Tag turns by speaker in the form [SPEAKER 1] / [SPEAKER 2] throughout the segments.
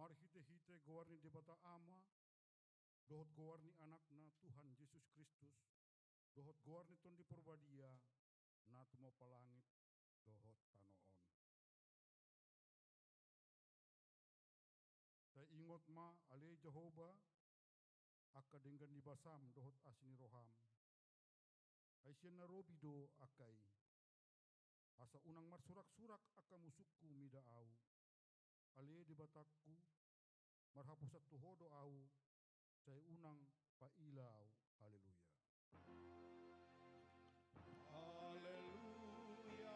[SPEAKER 1] Mari hite-hite gowarni debata ama, dohot gowarni anakna Tuhan Yesus Kristus, dohot gowarni tondi porbadia, na tumo palangit, dohot tanoon. Saya ingot ma ale Jehovah, akka dengan dibasam dohot asini roham. Aisyah narobido akai, asa unang marsurak-surak akka musukku mida au. Ale dibatakku, marhapusat tuhodo au, saya unang pailau. Haleluya.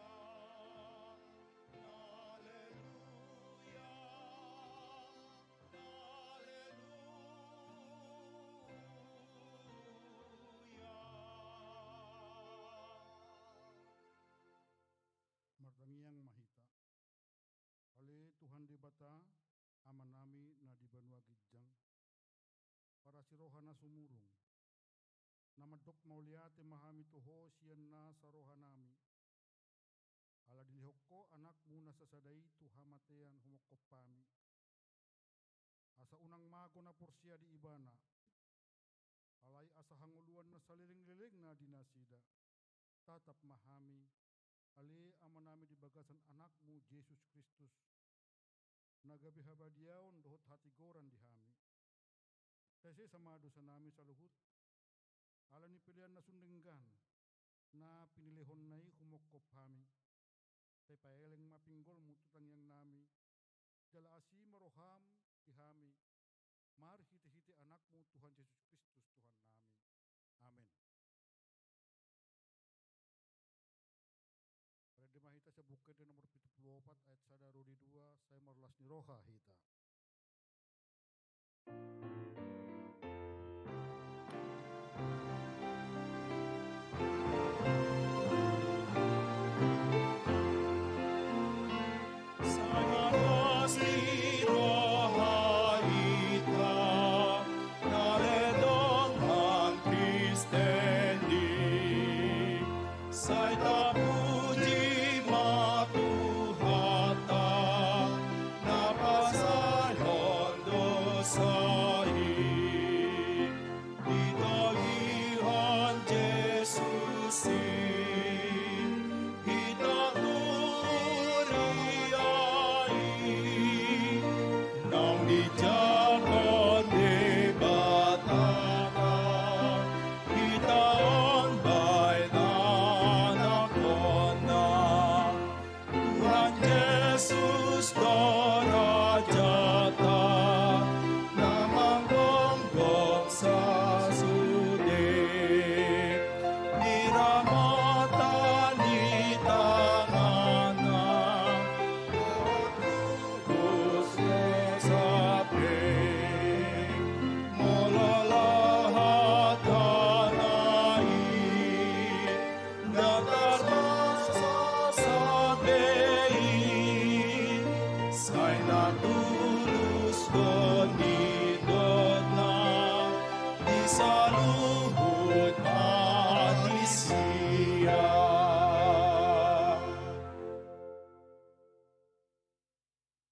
[SPEAKER 1] Mardangiang mahita. Ale Tuhan debata, amanami na di banua gijang. Para si rohana sumurung. Namadok mauliate mahami toho siyan na sa rohanami. Ala dilihokko anakmu na sasadai tuhamatean humokopami. Asa unang mago na porsia di ibana. Alay asa hanguluan na saliling-liling na dinasida. Tatap mahami. Ale amanami di bagasan anakmu Yesus Kristus. Nagabihabadiaon dohot hati goran dihami. Saya sama dosa nami saluhut. Ala ni pilihan na sundenggan. Na pinilihon nai humokop hami. Saya paeleng mapinggol mututang yang nami. Jala asi maroham dihami. Mari hiti-hiti anakmu Tuhan Yesus Kristus Tuhan nami. Amin. Pada mahita sa bukid nomor 74 ayat 1 saya marlas ni roha hita.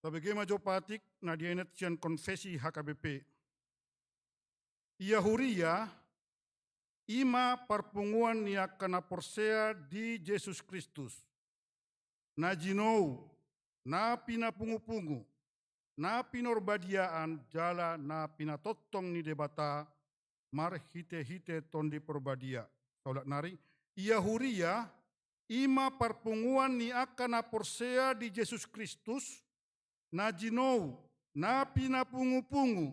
[SPEAKER 1] Tabege majo patik na dienet sian konfesi HKBP. Ia huria ima perpunguan nia kana porsea di Yesus Kristus. Na jinou, na pina pungu-pungu, na pinorbadiaan jala na pinatotong ni debata mar hite-hite tondi porbadia. Taulat nari, ia huria ima perpunguan nia kana porsea di Yesus Kristus. Na jinou, na pinapungu-pungu,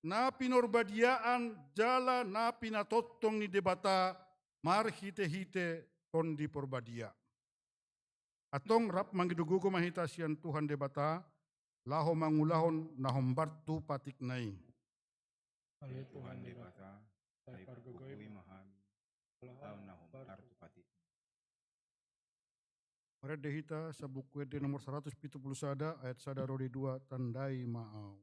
[SPEAKER 1] na pinorbadiaan jala na pinatotong ni debata mar hite-hite tondi porbadia. Atong rap manggidugugo mahita sian Tuhan debata, laho mangulahon nahom bartu patik nai.
[SPEAKER 2] Ale Tuhan debata, tay pargogoy mahami, laho nahom bartu patik.
[SPEAKER 1] Mari dehita sa buku nomor 171 ayat 1 tandai maau.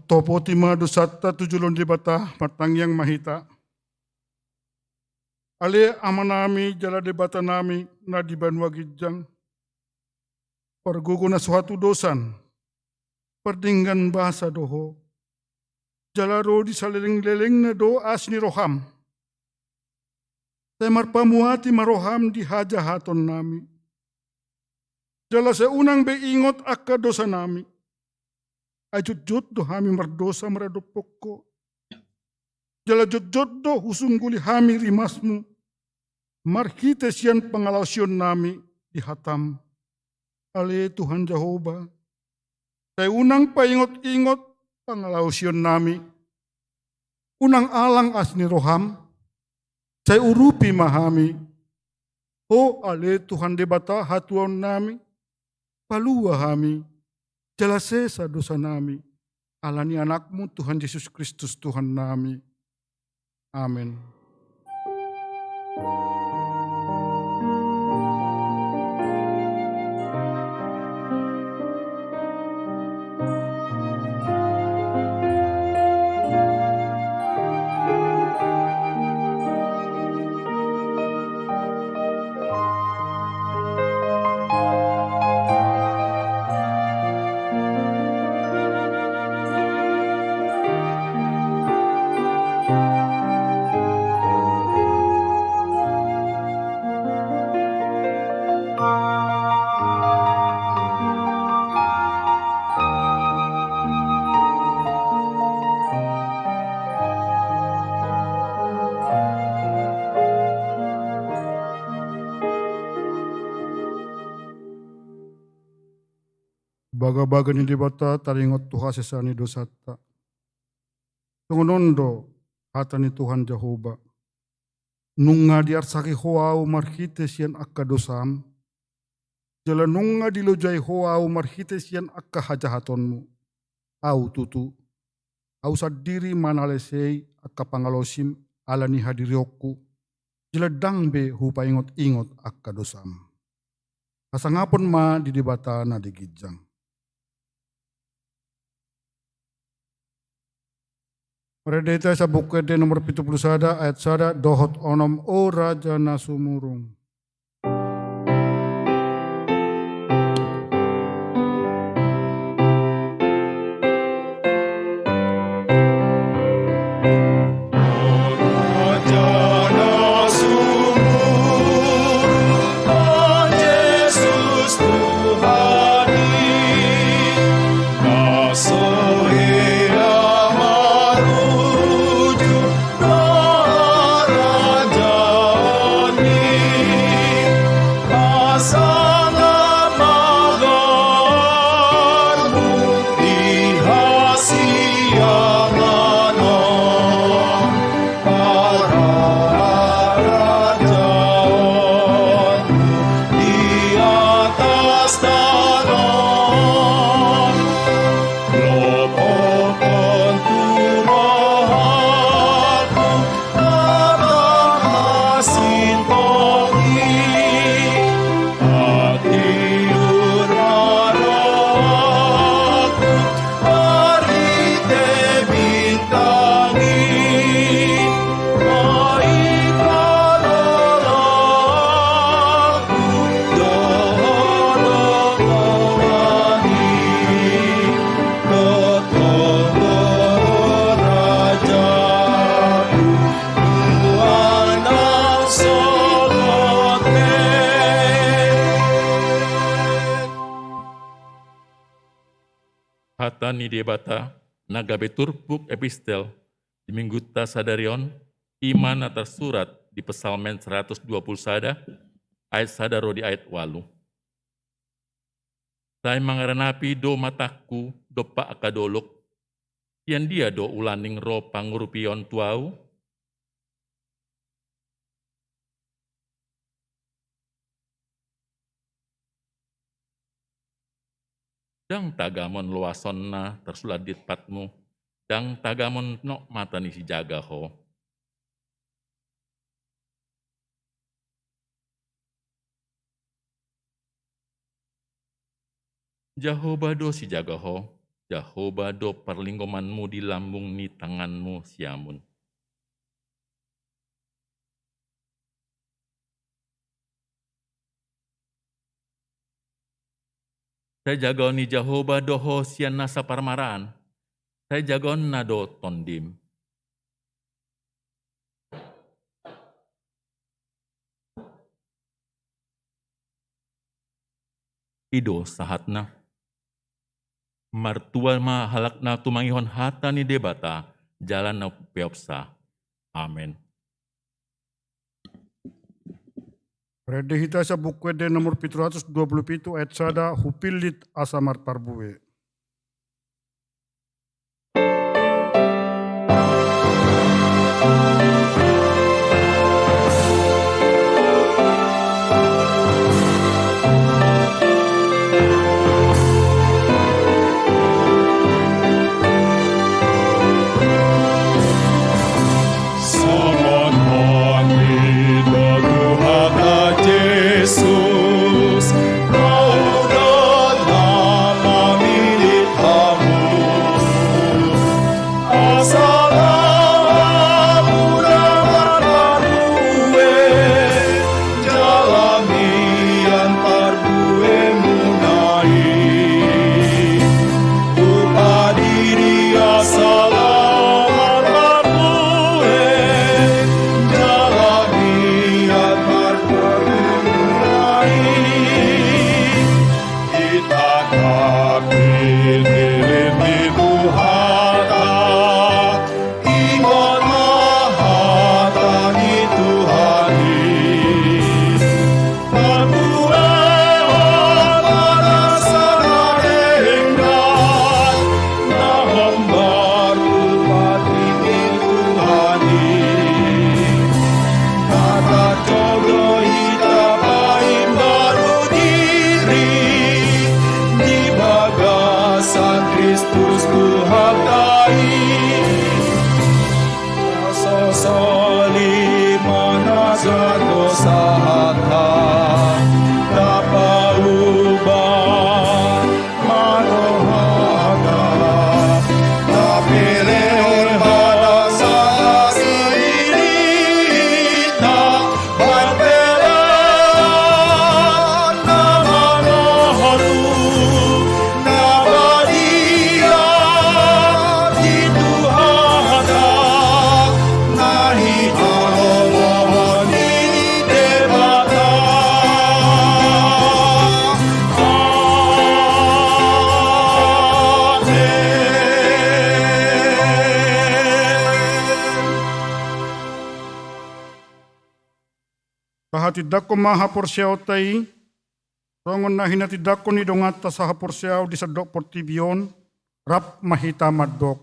[SPEAKER 1] topo tima dosata tujulon di bata matang yang mahita. Ale amanami jala debata nami na di banwa gijang. Pergugo na suatu dosan. Perdinggan bahasa doho. Jala ro di saliling-liling na do asni roham. Temar pamuati maroham di hajahaton nami. Jala seunang beingot akka dosa nami. Ajut-jut do hami mardosa maradopoko. Jala jut-jut do husungguli hami rimasmu. Marhite sian pengalausion nami di hatam. Ale Tuhan Jehovah. Saya unang paingot-ingot pengalausion nami. Unang alang asni roham. Saya urupi mahami. Oh ale Tuhan debata hatuan nami. Palua hami. Jelasesa dosa nami. Alani anakmu Tuhan Yesus Kristus Tuhan nami. Amin. Baga-baga ni dibata taringot Tuhan sesani dosata. Tungunondo hatani Tuhan Jehovah. Nunga diarsaki hoau marhite sian akka dosam. Jala nunga dilojai hoau marhite sian akka hajahatonmu. Au tutu. Au sadiri manalesei akka pangalosim alani hadirioku. Jala dangbe hupa ingot-ingot akka dosam. Kasangapon ma di dibata na digijang. Meredeta sa bukede nomor 71 ayat 1 dohot onom o raja nasumurung.
[SPEAKER 3] Hatani debata nagabe turpuk epistel di mingguta sadarion iman atas surat di pesalmen 120 sada ayat sadaro di ayat 8. Saya mangaranapi do mataku do pa akadolok yang dia do ulaning ro pangurupion tuau dang tagamon luasonna tersulat di patmu, dang tagamon no matani si jaga ho. Jehovah do si jaga ho, Jehovah do perlinggomanmu di lambung ni tanganmu siamun. Saya jagon ni Jehovah doho sian nasa parmaraan. Saya jagon nado tondim. Ido sahatna. Martua ma halakna tumangihon hata ni debata, jalan na peopsa. Amen.
[SPEAKER 1] Rede hita sa buku de nomor 727 ayat sada hupilit asamar parbuwe.
[SPEAKER 4] Yesus, kau dalam milik kamu. Asalah mudah gue, jalani antar gue munai. Upah diri asalah antar gue, jalani antar gue. Kita kaki di Tuhata, iman mahata di Tuhani. Perbuatan pada sana enggan, nahombar upati di Tuhani. Kata jogo hita paim baru diri di bagasan Kristus kuhargai. Sosoli manazat dosa hata dapat ubah manohada tapi leon pada saya sirita berpelan nama noharu nabadia di Tuhada nahi Allah di debata.
[SPEAKER 1] Tahatidako maha porsiao tai, rongon na hinatidako ni dongata sa porsiao di sadok portibion, rap mahita madok.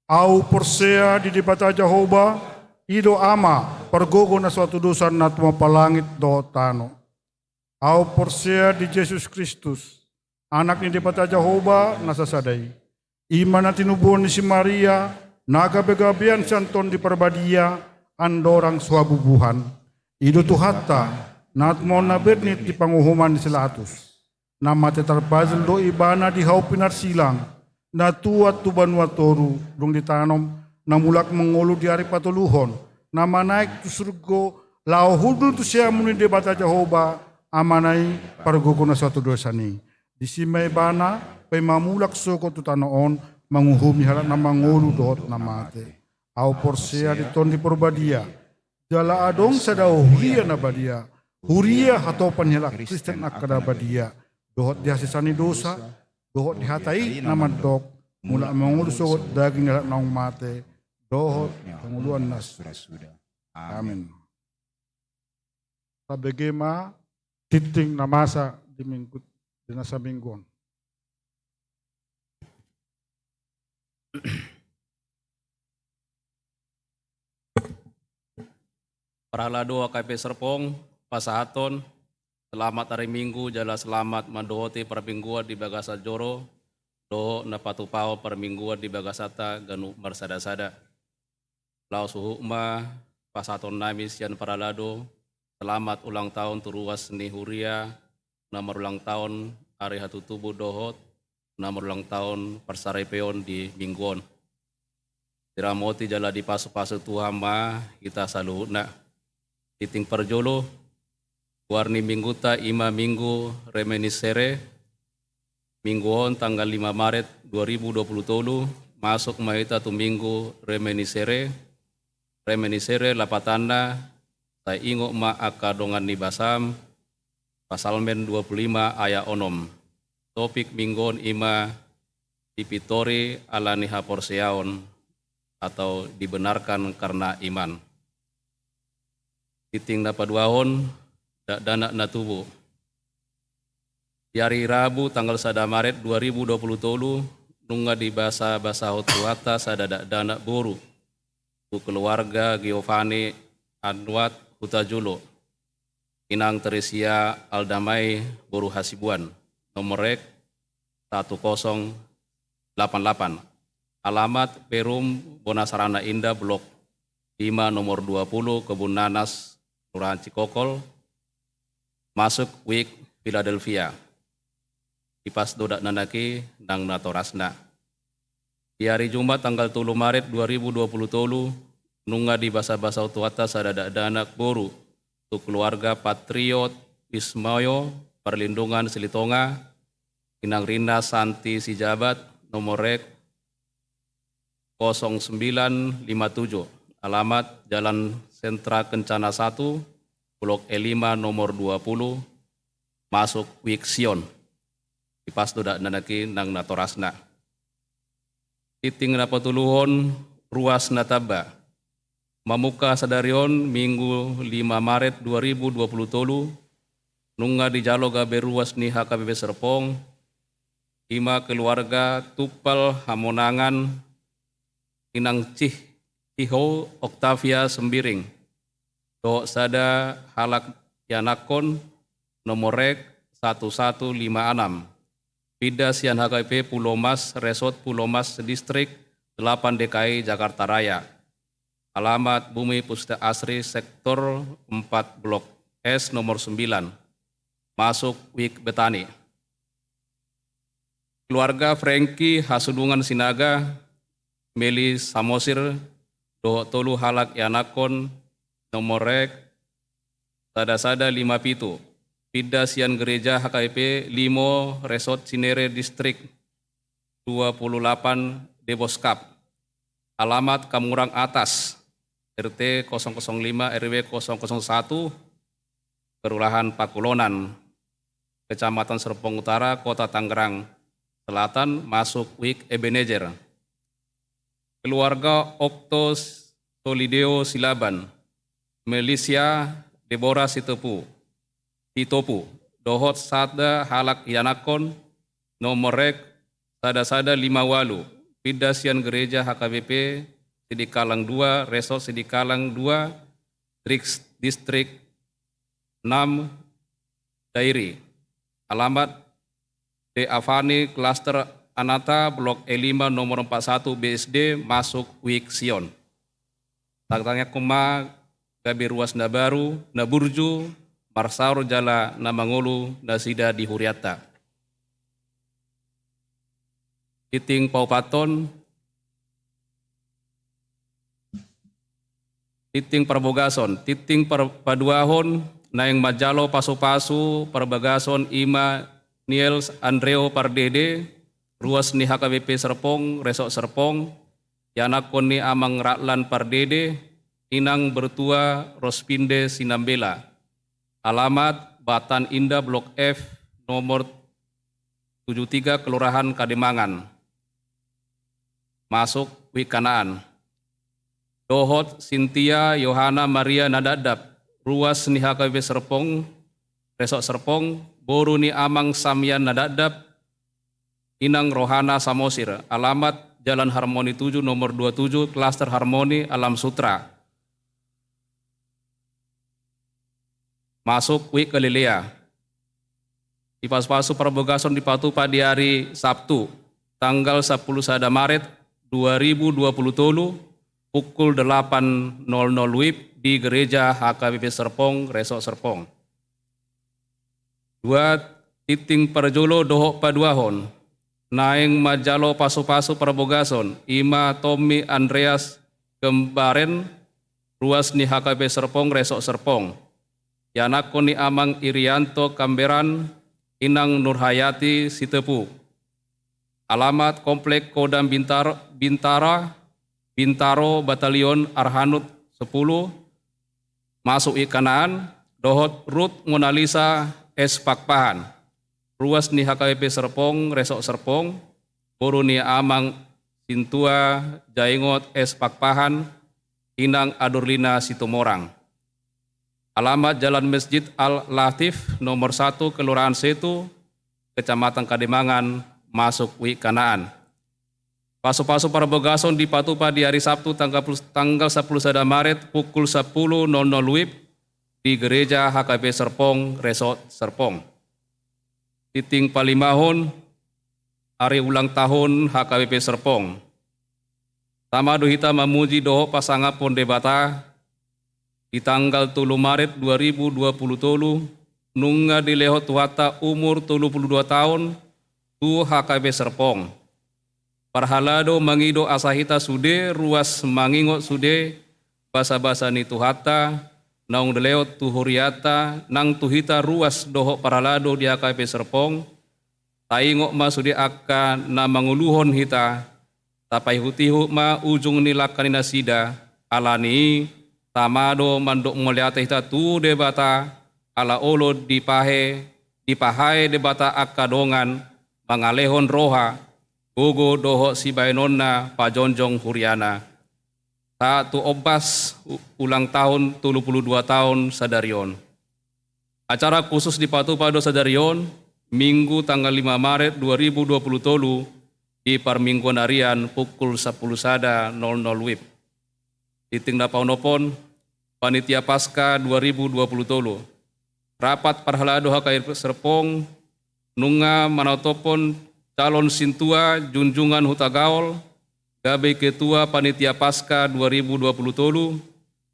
[SPEAKER 1] Au porsea di debata Jehovah, ido ama pergogo na suatu dosa na tumapalangit do tano. Au porsea di Jesus Kristus, anak ni debata Jehovah nasasadai. Iman na tinubuhan ni si Maria, nagabegabian santon di perbadia, andorang suabubuhan. Ido tuhata, nat mo nabernit di panguhuman ni Silatus. Nama tetarpazal do ibana di haupinar silang, na tuat tuban watoru, dong ditanom, na mulak mengolu di hari patuluhon, nama naik tu surgo, lau hudul tu siya muni debata Jehovah, amanai pargogo na suatu dosa ni. Di simay bana, pay mamulak soko tu tanoon, manguhumi halat na mangolu dohot na mate. Au porsea di ton di porbadia, jala adong sadao huria na badia, huria hatopan hela Kristen akada badia, dohot dihasisani dosa, dohot dihatai naman dok, mula mangulusugot daging hela naong mate, dohot panguluan nas. Amin. Sabagema titing na masa di minggu di nasa mingguan.
[SPEAKER 5] Paralado KP Serpong, Pasahaton, selamat hari Minggu, jala selamat mandohoti permingguan di Bagasa Joro, doho na patupao permingguan di Bagasata ganu marsada-sada. Lau suhu ma, Pasahaton namis yan Paralado, selamat ulang tahun turuas ni Huria, nomor ulang tahun hari hatu tubuh dohot, nomor ulang tahun Persaripeon di Mingguon. Tiramoti jala di pasu-pasu Tuhan ma kita saluhna. Titing perjolo warni mingguta ima minggu reminiscere Mingguon tanggal 5 Maret 2020 masuk maita tu minggu reminiscere lapatanda sa ingo ma akadongan ni basam pasalmen 25 aya onom. Topik Mingguon ima dipitori alani haporseaon atau dibenarkan karena iman. Titing napaduahon dana natubo. Di hari Rabu tanggal 1 Maret 2020 nunga di basa hotuata sadada dana boru. Bu keluarga Giovanni Anwat Hutajulo. Inang Teresia Aldamai Boru Hasibuan. Nomorek 1088. Alamat Perum Bonasarana Indah Blok 5 nomor 20 Kebun Nanas Kelurahan Cikokol masuk Wik Philadelphia. Ipas dodak nanaki nang natorasna. Di hari Jumat tanggal 3 Maret 2020 tolu nunga di basa-basa tuata sadada danak boru tu keluarga Patriot Wismoyo Perlindungan Silitonga Inang Rina Santi Sijabat nomorek 0957, alamat Jalan Sentra Kencana 1, Blok E5 nomor 20, masuk Wiksion. Ipas dodak nanaki nang natorasna. Titing napatuluhon ruas nataba. Mamuka sadarion Minggu 5 Maret 2020 tolu, nunga di jaloga beruas ni HKBP Serpong, ima keluarga Tupal Hamonangan, Inang Ciho Octavia Sembiring, do sada halak yanakon nomorek 1156, Pida Sian HKP Pulau Mas Resort Pulau Mas Distrik 8 DKI Jakarta Raya, alamat Bumi Pusta Asri Sektor 4 Blok S nomor 9, masuk Wik Betani. Keluarga Franky Hasudungan Sinaga, Meli Samosir, do tolu halak yanakon, nomorek, sada-sada 57, Pida Sian Gereja HKP Limo Resort Cinere Distrik 28 Deboskap, alamat Kamurang Atas, RT 005 RW 001, Kelurahan Pakulonan, Kecamatan Serpong Utara, Kota Tangerang Selatan, masuk Wik Ebenezer. Keluarga Oktos Solideo Silaban, Melisia Deborah Sitopu, dohot sada halak yanakon, nomorek sada-sada 5 Pida Sian Gereja HKBP Sidikalang 2, Resort Sidikalang 2, Distrik 6 Dairi, alamat De Avani Cluster Anata Blok E5 nomor 41 BSD, masuk Wik Sion. Tangtangnya kuma gabi ruas nabaru naburju Marsaur Jala Namangulu Nasida di Huriata. Titing Paupaton, Titing Perbogason, Titing Perpaduahon, Naeng Majalo Pasu-Pasu, Perbagason Ima Niels Andreo Pardede, ruas ni HKBP Serpong, Resok Serpong, yanakon ni Amang Ratlan Pardede, Inang Bertua Rospinde Sinambela, alamat Batan Indah Blok F nomor 73 Kelurahan Kademangan, masuk Wikanaan. Dohot Sintia Yohana Maria Nadadap, ruas ni HKBP Serpong, Resok Serpong, boru ni Amang Samyan Nadadap, Inang Rohana Samosir, alamat Jalan Harmoni 7 nomor 27, Klaster Harmoni Alam Sutra, masuk Wik Galilea. Ipas-pasu Perbogason dipatupa di hari Sabtu, tanggal 10 Maret 2020 tolu, pukul 8.00 WIB di Gereja HKBP Serpong, Resok Serpong. 2 Titing Perjolo Dohok Paduahon, naeng majalo pasu-pasu parabogason, ima Tommy Andreas Kembaren, ruas ni HKB Serpong Resok Serpong. Yanako ni Amang Irianto Kamberan, Inang Nurhayati Sitepu. Alamat Komplek Kodam Bintaro Batalion Arhanut 10, masuk Ikanaan, Dohot Ruth Monalisa S. Pakpahan. Ruas ni HKBP Serpong, Resok Serpong, Buru ni Amang Sintua Jaingot S. Pakpahan, Inang Adurlina Situmorang. Alamat Jalan Masjid Al-Latif nomor 1 Kelurahan Setu, Kecamatan Kademangan, masuk Wikanaan. Pasu-pasu parabogason di Patupa di hari Sabtu tanggal 10 Maret pukul 10.00 WIB di Gereja HKB Serpong, Resort Serpong. Titing Palimahon, hari ulang tahun HKBP Serpong. Tamadu hita memuji doho pasangapon debata di tanggal 3 Maret 2020 nunga dileho tuata umur 32 tahun tu HKB Serpong. Parhalado mangido asahita sude ruas mangingot sude basa-basa ni tuhata naung deleo tuhuriata nang tuhita ruas doho parhalado di HKB Serpong taingok ma sude akka na manguluhon hita tapai hutihu ma ujung nilakanina sida alani tamado mandok ngoliata hita tu debata ala olo dipahai debata akka dongan mangalehon roha gogo doho si bainonna pajonjong huriana. Ta tu obas ulang tahun 32 tahun Sadarion. Acara khusus di Patupa do Sadarion, Minggu tanggal 5 Maret 2020 di Parmingguan Harian pukul 10 sada 00 WIB. Titing na paunopon, Panitia Pasca 2020. Rapat Parhalado HKBP Serpong, nunga manatopon calon Sintua Junjungan Hutagaol, Gabe Ketua Panitia Pasca 2020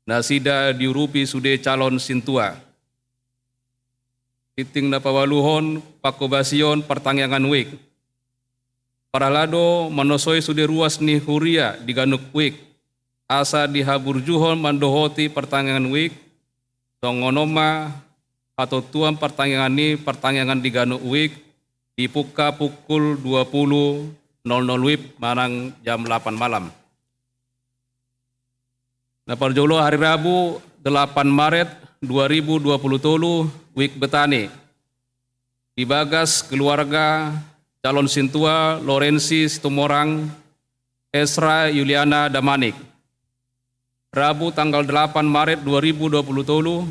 [SPEAKER 5] nasida diurupi sude calon Sintua. Titing na pawaluhon pakobasion pertangyangan wik. Paralado manosoi sude ruas ni huria di ganuk wik. Asa dihaburjuhon mandohoti pertangyangan wik. Tongonoma atau tuan pertangyangan ni pertangyangan di ganuk wik dibuka pukul 20.00 WIB marang jam 8 malam. Nah, parjolo hari Rabu 8 Maret 2020 WIB Betani. Dibagas keluarga calon Sintua Lorenzi Situmorang Esra Yuliana Damanik. Rabu tanggal 8 Maret 2020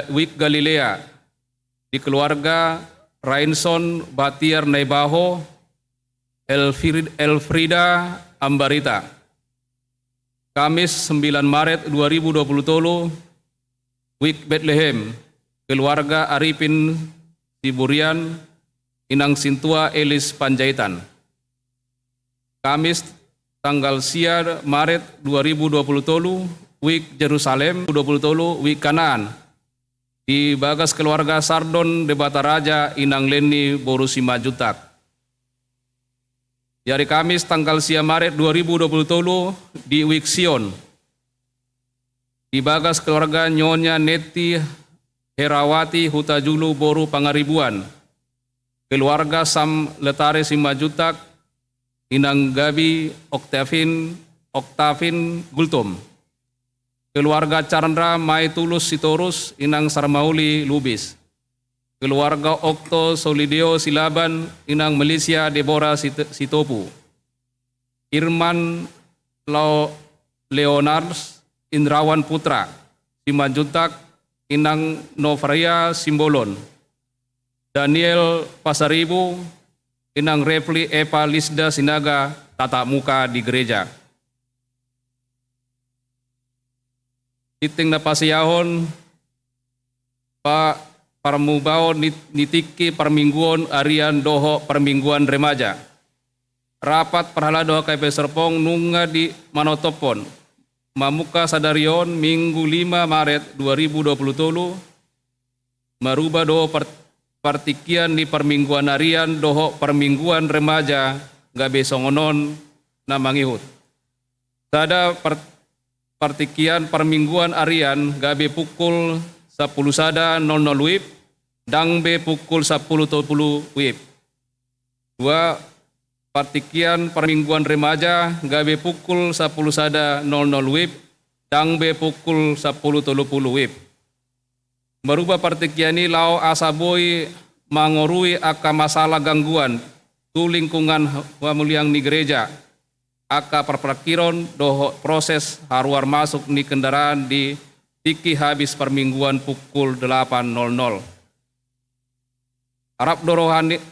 [SPEAKER 5] WIB Galilea di keluarga Rainson Batiar Naibaho Elfrida Ambarita. Kamis 9 Maret 2020 WIB Bethlehem keluarga Arifin Siburian Inang Sintua Elis Panjaitan. Kamis tanggal siar Maret 2020 WIB Jerusalem 2020 WIB Kanaan di bagas keluarga Sardon Debata Raja Inang Leni Borusi Majutak. Di hari Kamis tanggal siar Maret 2020 di WIB Sion. Di bagas keluarga Nyonya Neti Herawati Hutajulu Boru Pangaribuan. Keluarga Sam Letare Simajutak Inang Gabi Oktavin Gultom. Keluarga Chandra Mai Tulus Sitorus Inang Sarmauli Lubis. Keluarga Okto Solideo Silaban Inang Malaysia Deborah Sitopu. Irman Leonards Indrawan Putra Simanjuntak Inang Novria Simbolon. Daniel Pasaribu Inang Refli Eva Lisda Sinaga tatap muka di gereja. Titing na pasiyahon Pak Parmubao nitiki permingguan Arian Doho permingguan remaja. Rapat Parhalado HKBP Serpong nunga di Manotopon. Mamuka Sadarion Minggu 5 Maret 2020 merubah doho partikian di permingguan harian doho permingguan remaja gabe songonon na mangihut. Sada partikian permingguan harian gabe pukul 10 sada 00 WIB, dangbe pukul 10.30 WIB. Dua partikian permingguan remaja gabe pukul 10 sada 00 WIB, dangbe pukul 10.30 WIB. Merubah partikian ini lau asaboi mangorui aka masalah gangguan tu lingkungan pamuliang di gereja, aka perprakiron doho proses haruar masuk ni kendaraan di tiki habis permingguan pukul 8.00. Arab do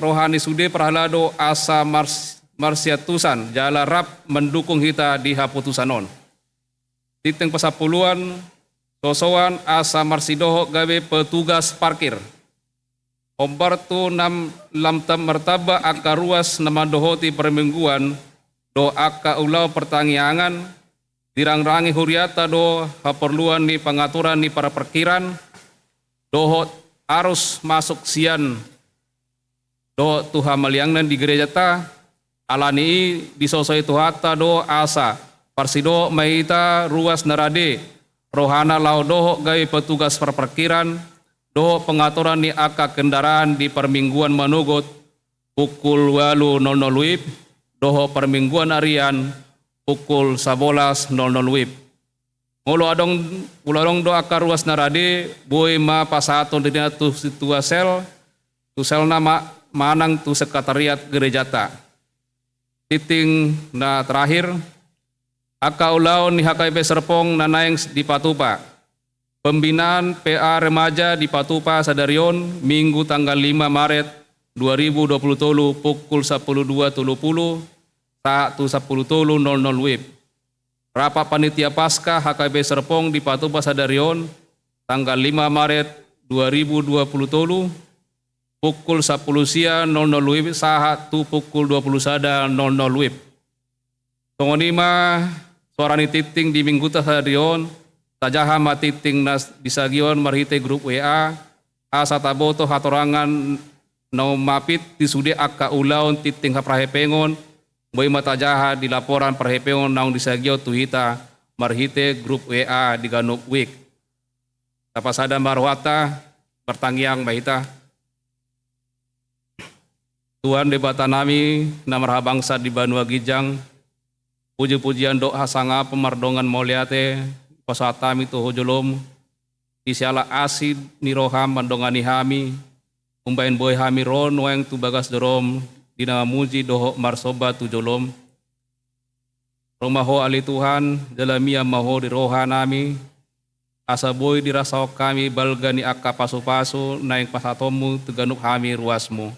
[SPEAKER 5] rohani sude perhalado asa marsiatusan jala rap mendukung kita di haputusanon. Titeng pesapuluan sosowan asa marsidoho gawe petugas parkir. Ombar tu lam tam martaba aka ruas nama dohoti permingguan do aka ulau pertangyangan dirang-rangi huriata do haperluan ni pengaturan ni para perkiran dohot arus masuk sian do tuha maliangnan di gereja ta alani disosoi tuhata do asa parsido maita ruas narade rohana lau doho gawe petugas perparkiran doho pengaturan ni aka kendaraan di permingguan manugot pukul 8.00 WIB, doho permingguan harian pukul 11.00 WIB. Ngolo adong do aka ruas narade boy ma pasaton dina tu situasel tu sel nama manang tu sekretariat gerejata. Titing na terakhir aka ulau ni HKBP Serpong nanaeng di Patupa. Pembinaan PA remaja di Patupa Sadarion Minggu tanggal 5 Maret 2020 pukul 12.30 saat 10.00 WIB. Rapat panitia pasca HKBP Serpong di Patupa Sadarion tanggal 5 Maret 2020 pukul 10 siang 00 WIB saat pukul 20 sada 00 WIB. Tongonima suarani titing di Minggu Sadarion tajaha matiting nas disagion marhite grup WA asa taboto hatorangan no mapit disude aka ulaon titing haprahepengon boy matajaha di laporan perhepengon naung disagio tuhita marhite grup WA di Ganuk Week. Tapasada marwata bertangiang bahita Tuhan debata nami namar bangsa di Banua Gijang puji-pujian doa sanga pemardongan moliate pasatami tu hojolom isiala asid ni roham mandongani hami umbain boy hami ron weng tu bagas dorom dina muji doho marsoba tu jolom romaho ali Tuhan dalamia maho di roha nami asa boy dirasao kami balgani aka pasu-pasu naing pasatomu teganuk hami ruasmu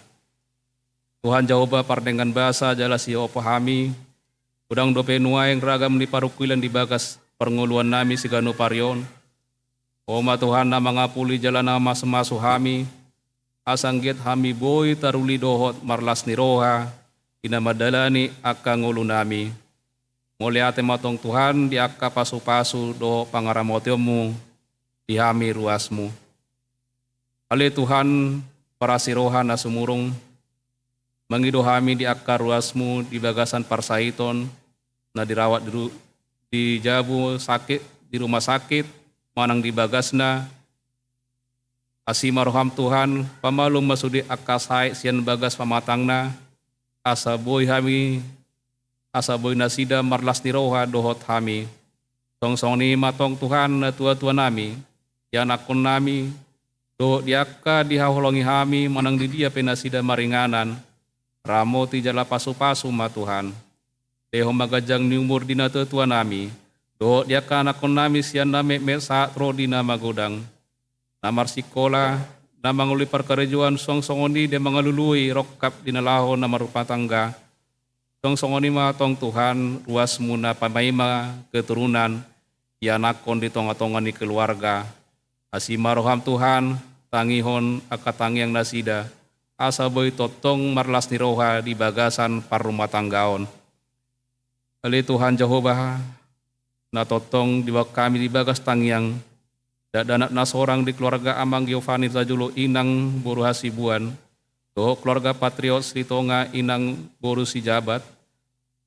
[SPEAKER 5] Tuhan Jehovah pardengan basa jala si opo hami udang dope nuaeng ragam di parukilan di bagas penguluan nami sigano parion. Oma Tuhan na mangapuli jalan nama semasu hami. Asangget hami boy taruli dohot marlas ni roha. Inamadalani aka ngulu nami. Muliate matong Tuhan di aka pasu-pasu doho pangaramotiomu di hami ruasmu. Ali Tuhan para siroha na sumurung. Mangido hami di aka ruasmu di bagasan parsaiton na dirawat di jabu sakit di rumah sakit manang di bagasna asima roham Tuhan pamalum masudi akasai sian bagas pamatangna asa boy hami asa boy nasida marlas ni roha dohot hami song ni matong Tuhan na tua-tua nami yan akon nami do diaka dihaholongi hami manang di dia penasida maringanan ramo ti jala pasu-pasu ma Tuhan Deho magajang ni umur dina tetua nami, do dia kanakon nami sian nami saat ro dina magodang. Namar sikola, namanguli perkerejuan song-songoni dia mangalului rokap dina laho nama rupa tangga. Song-songoni matong Tuhan, ruasmu na pamaima keturunan, ya nakon di tonga-tonga ni keluarga. Asima roham Tuhan, tangihon akatangiang nasida, asa boy totong marlas ni roha di bagasan par rumah tanggaon. Ali Tuhan Jehovah na totong diwak kami di bagas tangiang danak na sorang di keluarga Amang Giovanni Zajulo inang boru hasibuan, do keluarga Patriot Sri Tonga inang boru si jabat,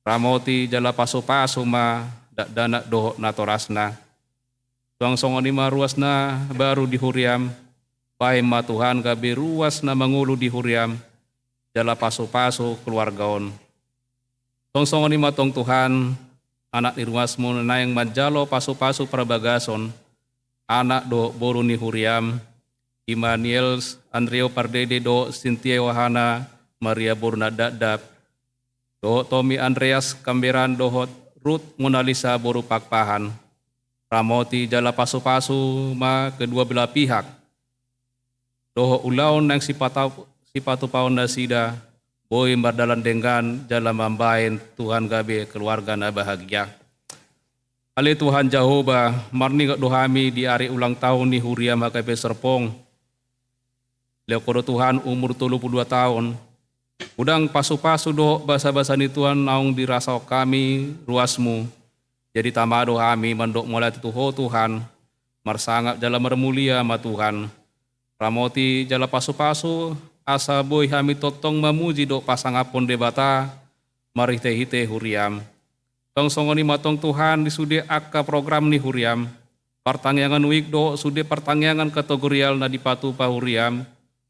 [SPEAKER 5] Ramoti jala paso-paso ma danak doho natorasna. Tuang songon lima ruas na baru di huriam, bae ma Tuhan gabe ruas na mangulu di huriam, jala paso-paso keluargaon. Tuang songon lima tong Tuhan, anak ni ruasmu na yang majalo paso-paso prabagason, anak do boru ni huriam, Immanuel Andreo Pardede do Cynthia Wahana Maria Borna Dadap, do Tommy Andreas Kamberan dohot Ruth Monalisa boru pakpahan, Ramoti jala pasu-pasu ma kedua belah pihak, doho ulaun yang sipatu paun nasida, boy mardalan dengan jala mambain Tuhan gabe keluarga na bahagia. Ali Tuhan Jehovah, marni gak dohami di hari ulang tahun ni Huria Makabe Serpong. Leo kodo Tuhan umur 32 tahun. Udang pasu-pasu do basa-basa ni Tuhan naung dirasau kami ruasmu. Jadi tamado kami mandok mulai tuho Tuhan. Marsangap jala mermulia ma Tuhan. Ramoti jala pasu-pasu asa boy kami totong mamuji do pasangapon debata. Marite-hite Huriam. Tong songoni matong Tuhan di sude akka program ni Huriam. Pertangyangan week do sude pertangyangan kategorial na dipatu pa Huriam.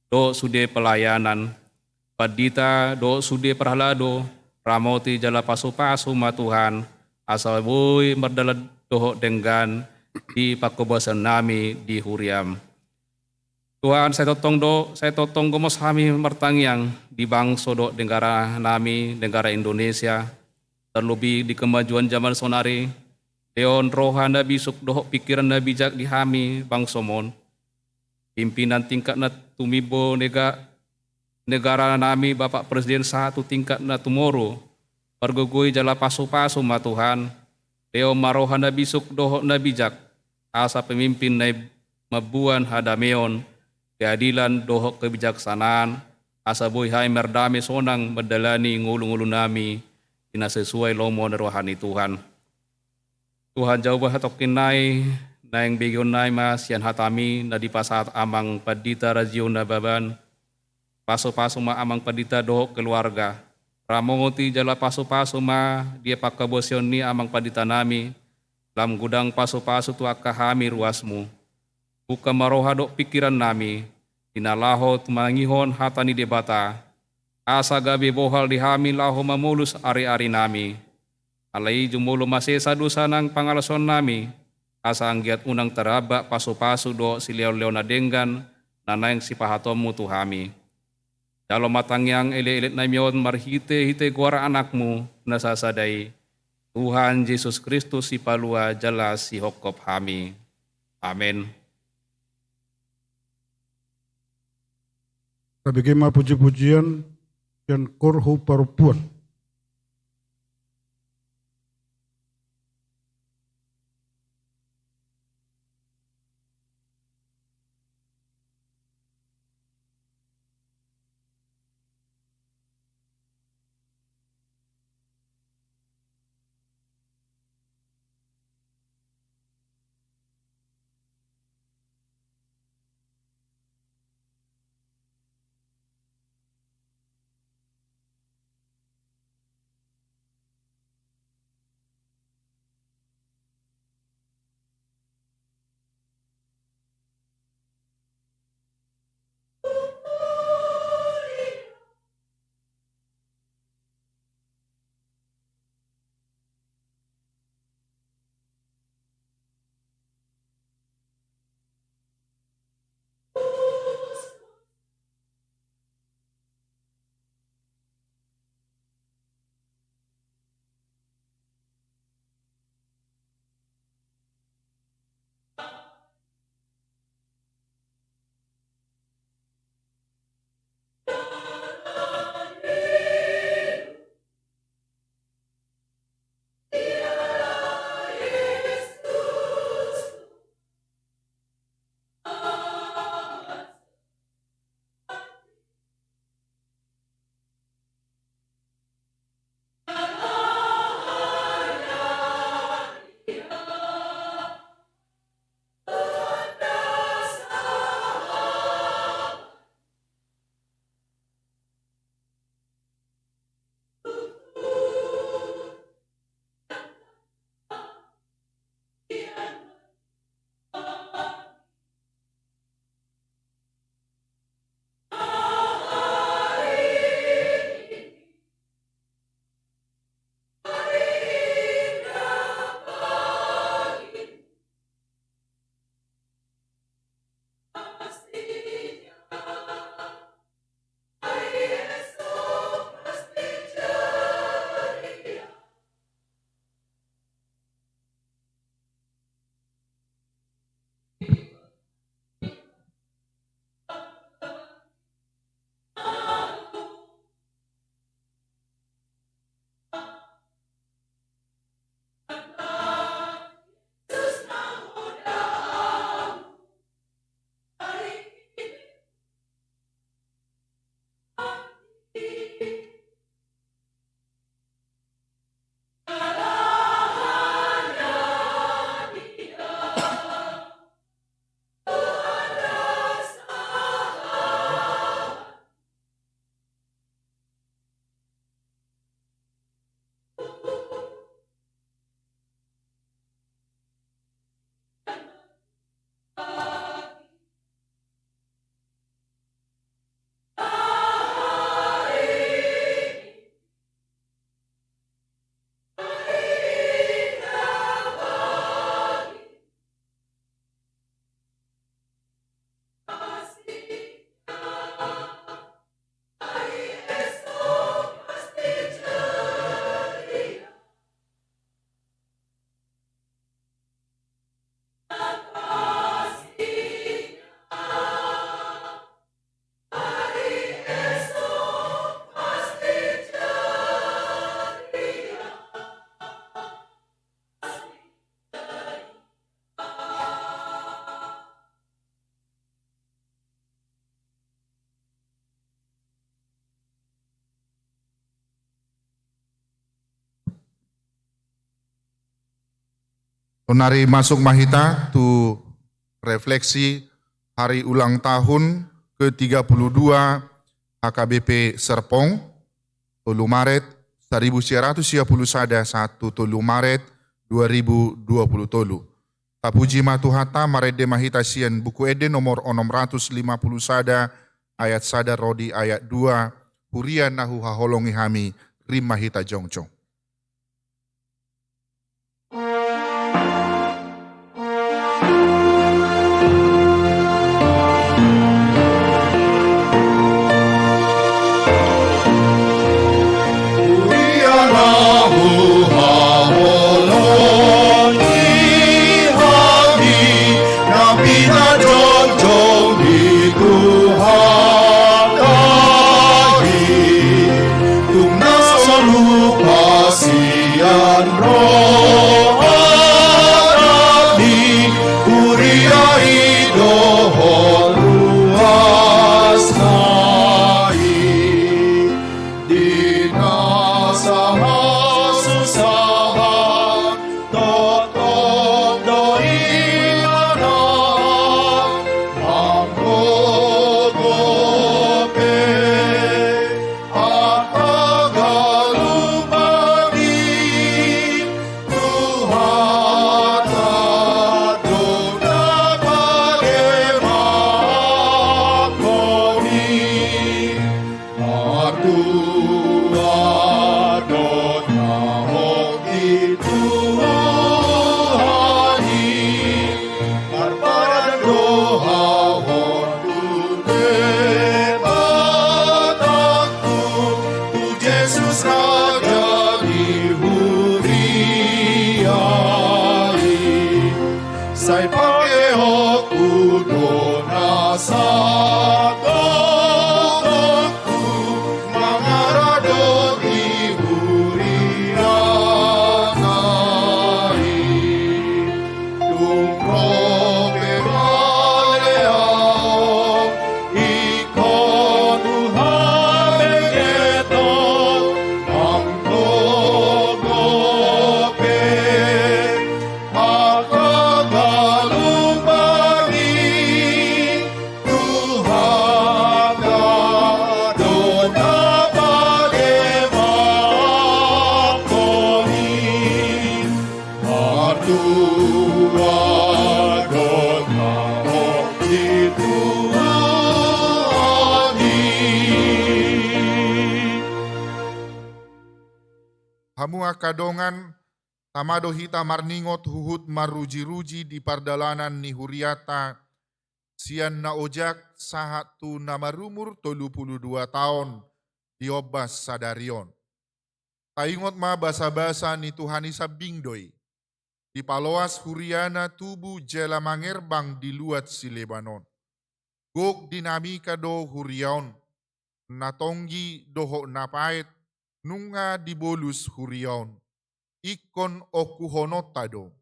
[SPEAKER 5] Do sude pelayanan. Padita do sude perhalado. Ramoti jala pasu-pasu ma Tuhan. Asal boy merdala doho denggan di pakubasan nami di Huriam. Tuhan saya totong gomos kami mertangyang di bangso do negara nami, negara Indonesia. Terlebih di kemajuan zaman sonari, Deon rohana bisuk dohok pikiran na bijak di hami bangsomon. Pimpinan tingkat na tumibo negara nami Bapak Presiden satu tingkat na tumoro. Pergugui jala pasu-pasu ma Tuhan. Deon marohana bisuk dohok na bijak. Asa pemimpin na mabuan hadameon. Keadilan dohok kebijaksanaan. Asa boy hai merdame sonang medalani ngulu-ngulu nami. Ina sesuai lomo na rohani Tuhan. Tuhan jauh hatokin nai, na yang bigyon nai mas yan hatami na di pasat amang padita rajion na baban. Paso-paso ma amang padita do keluarga. Ramongoti jala paso-paso ma dia pakabosyon ni amang padita nami. Lam gudang paso-paso tu akahami ruasmu. Buka maroha do pikiran nami. Inalaho tumangihon hatani debata. Asa gabi bohal dihami laho mamulus ari-ari nami. Alai jumulo masesa dosa nang pangalason nami. Asa anggiat unang teraba pasu-pasu do siliau-liau na denggan nanayang sipahatomu tuhami. Dalam matang yang ele-elit na miyon marhite-hite guara anakmu nasasadai. Tuhan Yesus Kristus si palua jelas si hokop hami. Amin.
[SPEAKER 1] Bagaimana puji-pujian dan korhu parupuan.
[SPEAKER 6] Tonari masuk mahita tu refleksi hari ulang tahun ke-32 HKBP Serpong, 3 Maret 1930 sada 1 Maret 2020. Tapuji matuhata marede mahita sian buku ede nomor 650 sada ayat sada rodi ayat 2 hurian nahu haholongi hami rim mahita jongcong. Hamua kadongan tamado hita marningot huhut maruji-ruji di pardalanan ni huriata sian na ojak sahat tu nama rumur 32 tahun di obas sadarion. Taingot ma basa-basa ni Tuhani sabingdoi di paloas huriana tubu jela mangerbang di luat si Lebanon. Gok dinamika do huriaon natonggi doho napait nunga di bolus huriaon. Ikon okuhonotado.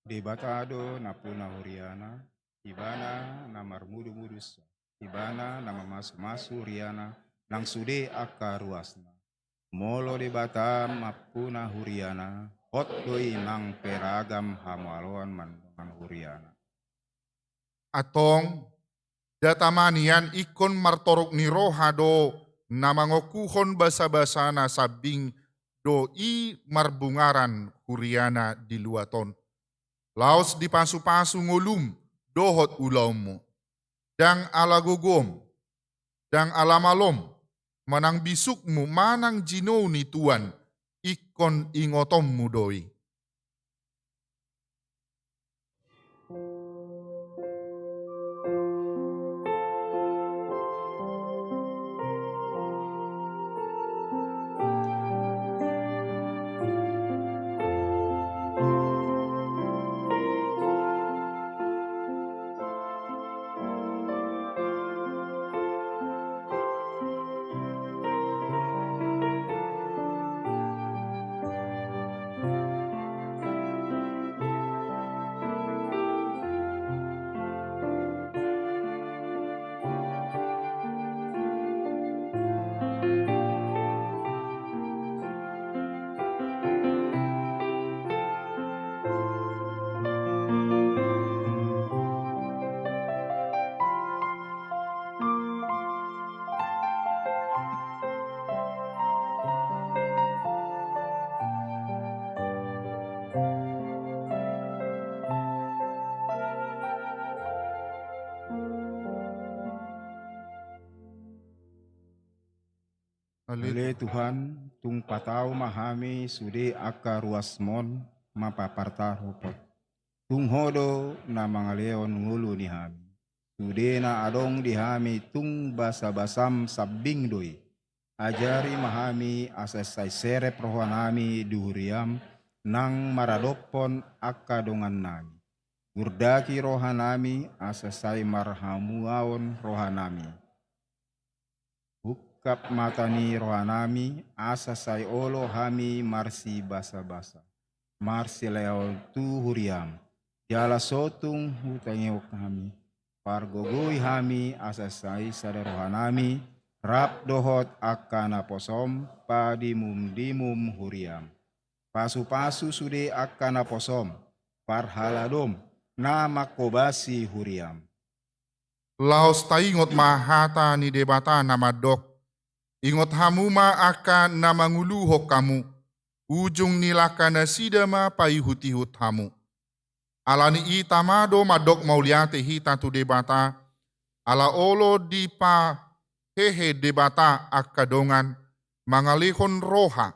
[SPEAKER 2] Debatado napuna huriana, ibana namar mudu-mudus, ibana nama masu-masu huriana, nang sude akaruasna. Molo debata mapuna huriana, hotdoi nang peragam hamaloan mandongan huriana.
[SPEAKER 6] Atong datamanian ikon martorok ni rohado namangokuhon basa-basana sabing doi marbungaran huriana di luaton. Laos di pasu-pasu ngulum dohot ulaumu. Dang alagogom, dang alamalom, manang bisukmu manang jino ni tuan, ikon ingotommu doi.
[SPEAKER 2] Oleh Tuhan, tung patau mahami sude aka ruasmon mapapartar hopot. Tung hodo na mga leon ngulu ni hami. Sude na adong di hami tung basa-basam sabing doi. Ajari mahami asesai serep rohanami duhuriam nang maradopon aka dongan nami. Gurdaki rohanami asesai marhamuaon rohanami. Kap matani rohanami asa say olo hami marsi basa-basa. Marsi leol tu huriam. Jala sotung hutangiok kami. Pargogoi hami asa say sada rohanami. Rap dohot akana posom padimum huriam. Pasu-pasu sude akana posom. Parhaladom na makobasi huriam.
[SPEAKER 6] Laos taingot mahata ni debata nama dok. Ingot hamuma akan nama nguluhok kamu. Ujung nilaka na sidama paihut-ihut hamu. Alani itamado madok mauliate hita tu debata. Ala olo di pa hehe debata akadongan. Mangalihon roha.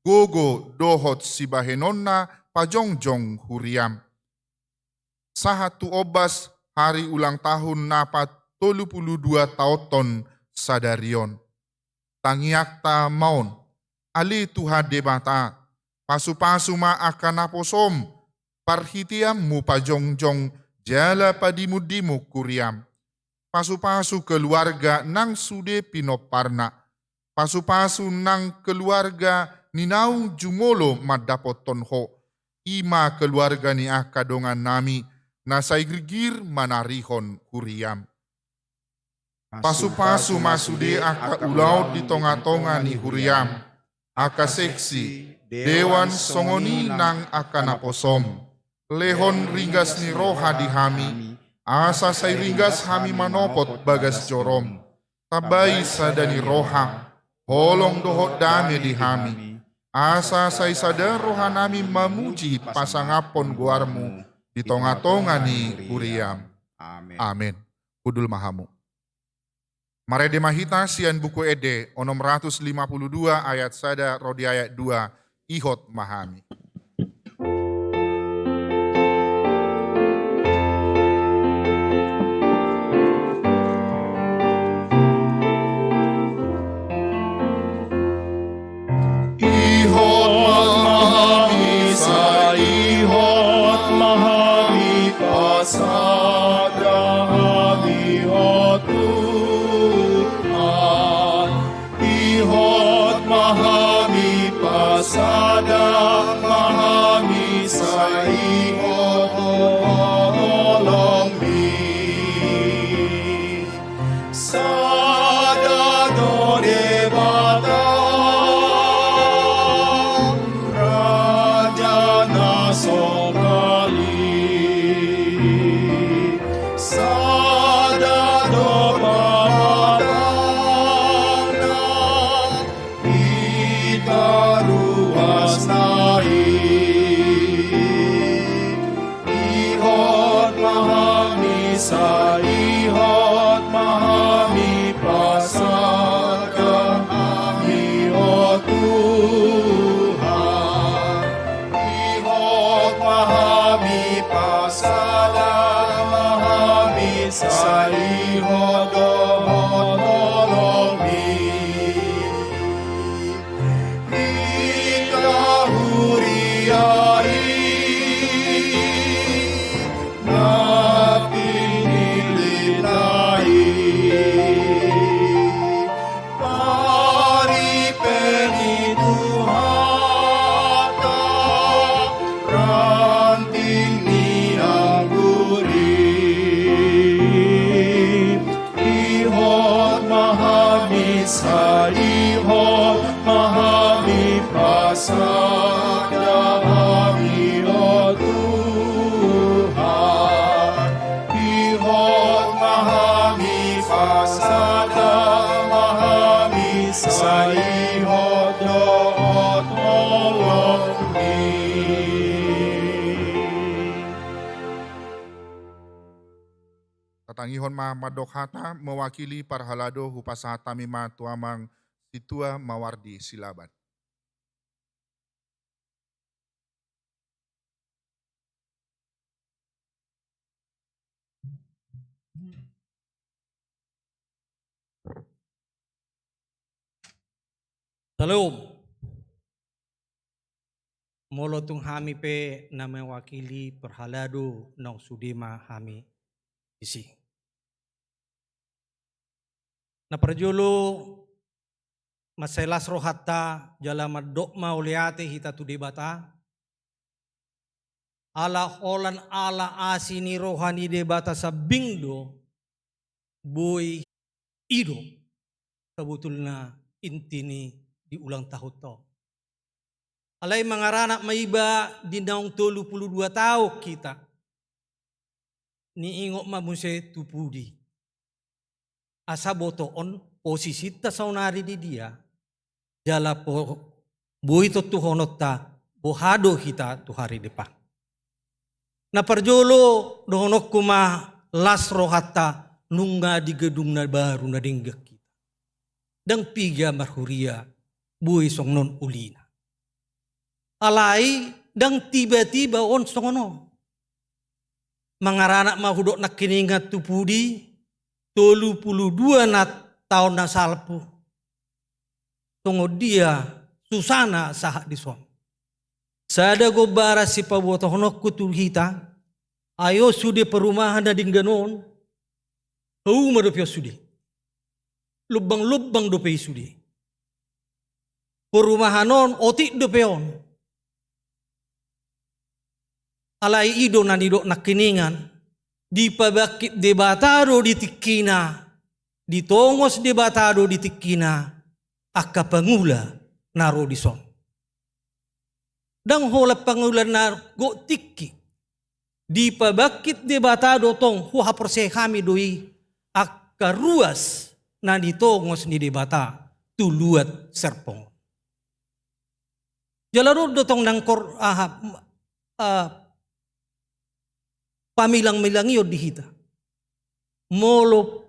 [SPEAKER 6] Gogo dohot sibahenonna pajongjong huriam. Sahatu obas hari ulang tahun napat 32 tauton sadarion. Tangiakta maun, ali tuha debata, pasu-pasu ma akan naposom, parhitiam mu pajongjong, jala padimu-dimu kuriam. Pasu-pasu keluarga nang sude pinoparna, pasu-pasu nang keluarga ninaung jumolo madapot tonho, ima keluarga ni akadongan nami, nasai grigir manarihon kuriam. Pasu-pasu masude aka ulau di tonga-tonga ni huriam. Aka seksi, dewan songoni nang aka naposom. Lehon ringgas ni roha di hami. Asa say ringgas hami manopot bagas jorom. Tabay sadani roha. Holong dohot dame di hami. Asa say sada roha nami mamuji pasangapon guarmu. Di tonga-tonga ni huriam. Amin. Kudul mahamu. Marede mahita sian buku ede onom 152 ayat sada rodi ayat 2 ihot mahami.
[SPEAKER 4] Ihot mahami sa ihot mahami pasada hami hotu. Ihot mahami pasada mahami sa ihot olongmi. Sada do debata raja nasokali. Sada do sa ihot mahami pasada hami o Tuhan. Ihot mahami pasada mahami sa ihot dohot olongmi. Ikahuriai sa ihot mahami pasada hami o Tuhan. Ihot mahami pasada mahami sa ihot dohot olongmi.
[SPEAKER 6] Tatangihon ma madokhata mewakili parhalado hupasata mima tuamang Situa Mawardi Silaban.
[SPEAKER 7] Salam. Molo tung hami pe na mewakili perhalado ng Sudima hami isi. Na perjolo maselas rohata jala madok mauliate hita tu debata. Ala holan ala asini rohani debata sa bingdo boy ido sebetulnya intini di ulang tahun to. Alay mga ranak maiba di naong 32 tao kita. Niingok mabunse tupudi. Asa botoon posisi ta saunari di dia. Jala po buhay to tuhonot ta bohado kita tu hari depan. Na perjolo dohonok kuma las rohata nunga di gedung na baru na dinggak kita. Dang piga marhuria buhay song non ulina. Alay dang tiba-tiba on songono. Mangaranak mahudok nak kiningat tupudi 32 na tahun na salpo. Tungo dia susana sahak dison. Sada gobara si pabotohonok kutuhita. Ayo sude perumahan na dingganon. Hau madopyo sude. Lubang-lubang dopay sude. Perumahanon otik dopeon. Alay ido na nidok nakiningan, di pabakit debatado di tikina, di tongos debatado di tikina, akka pangula naro di son. Dang hola pangula nar go tiki, di pabakit debatado tong huha perse kami doi, akka ruas na di tongos ni debata, tuluat serpong. Jalaro dotong nangkor pamilang-milang iyo dihita. Molo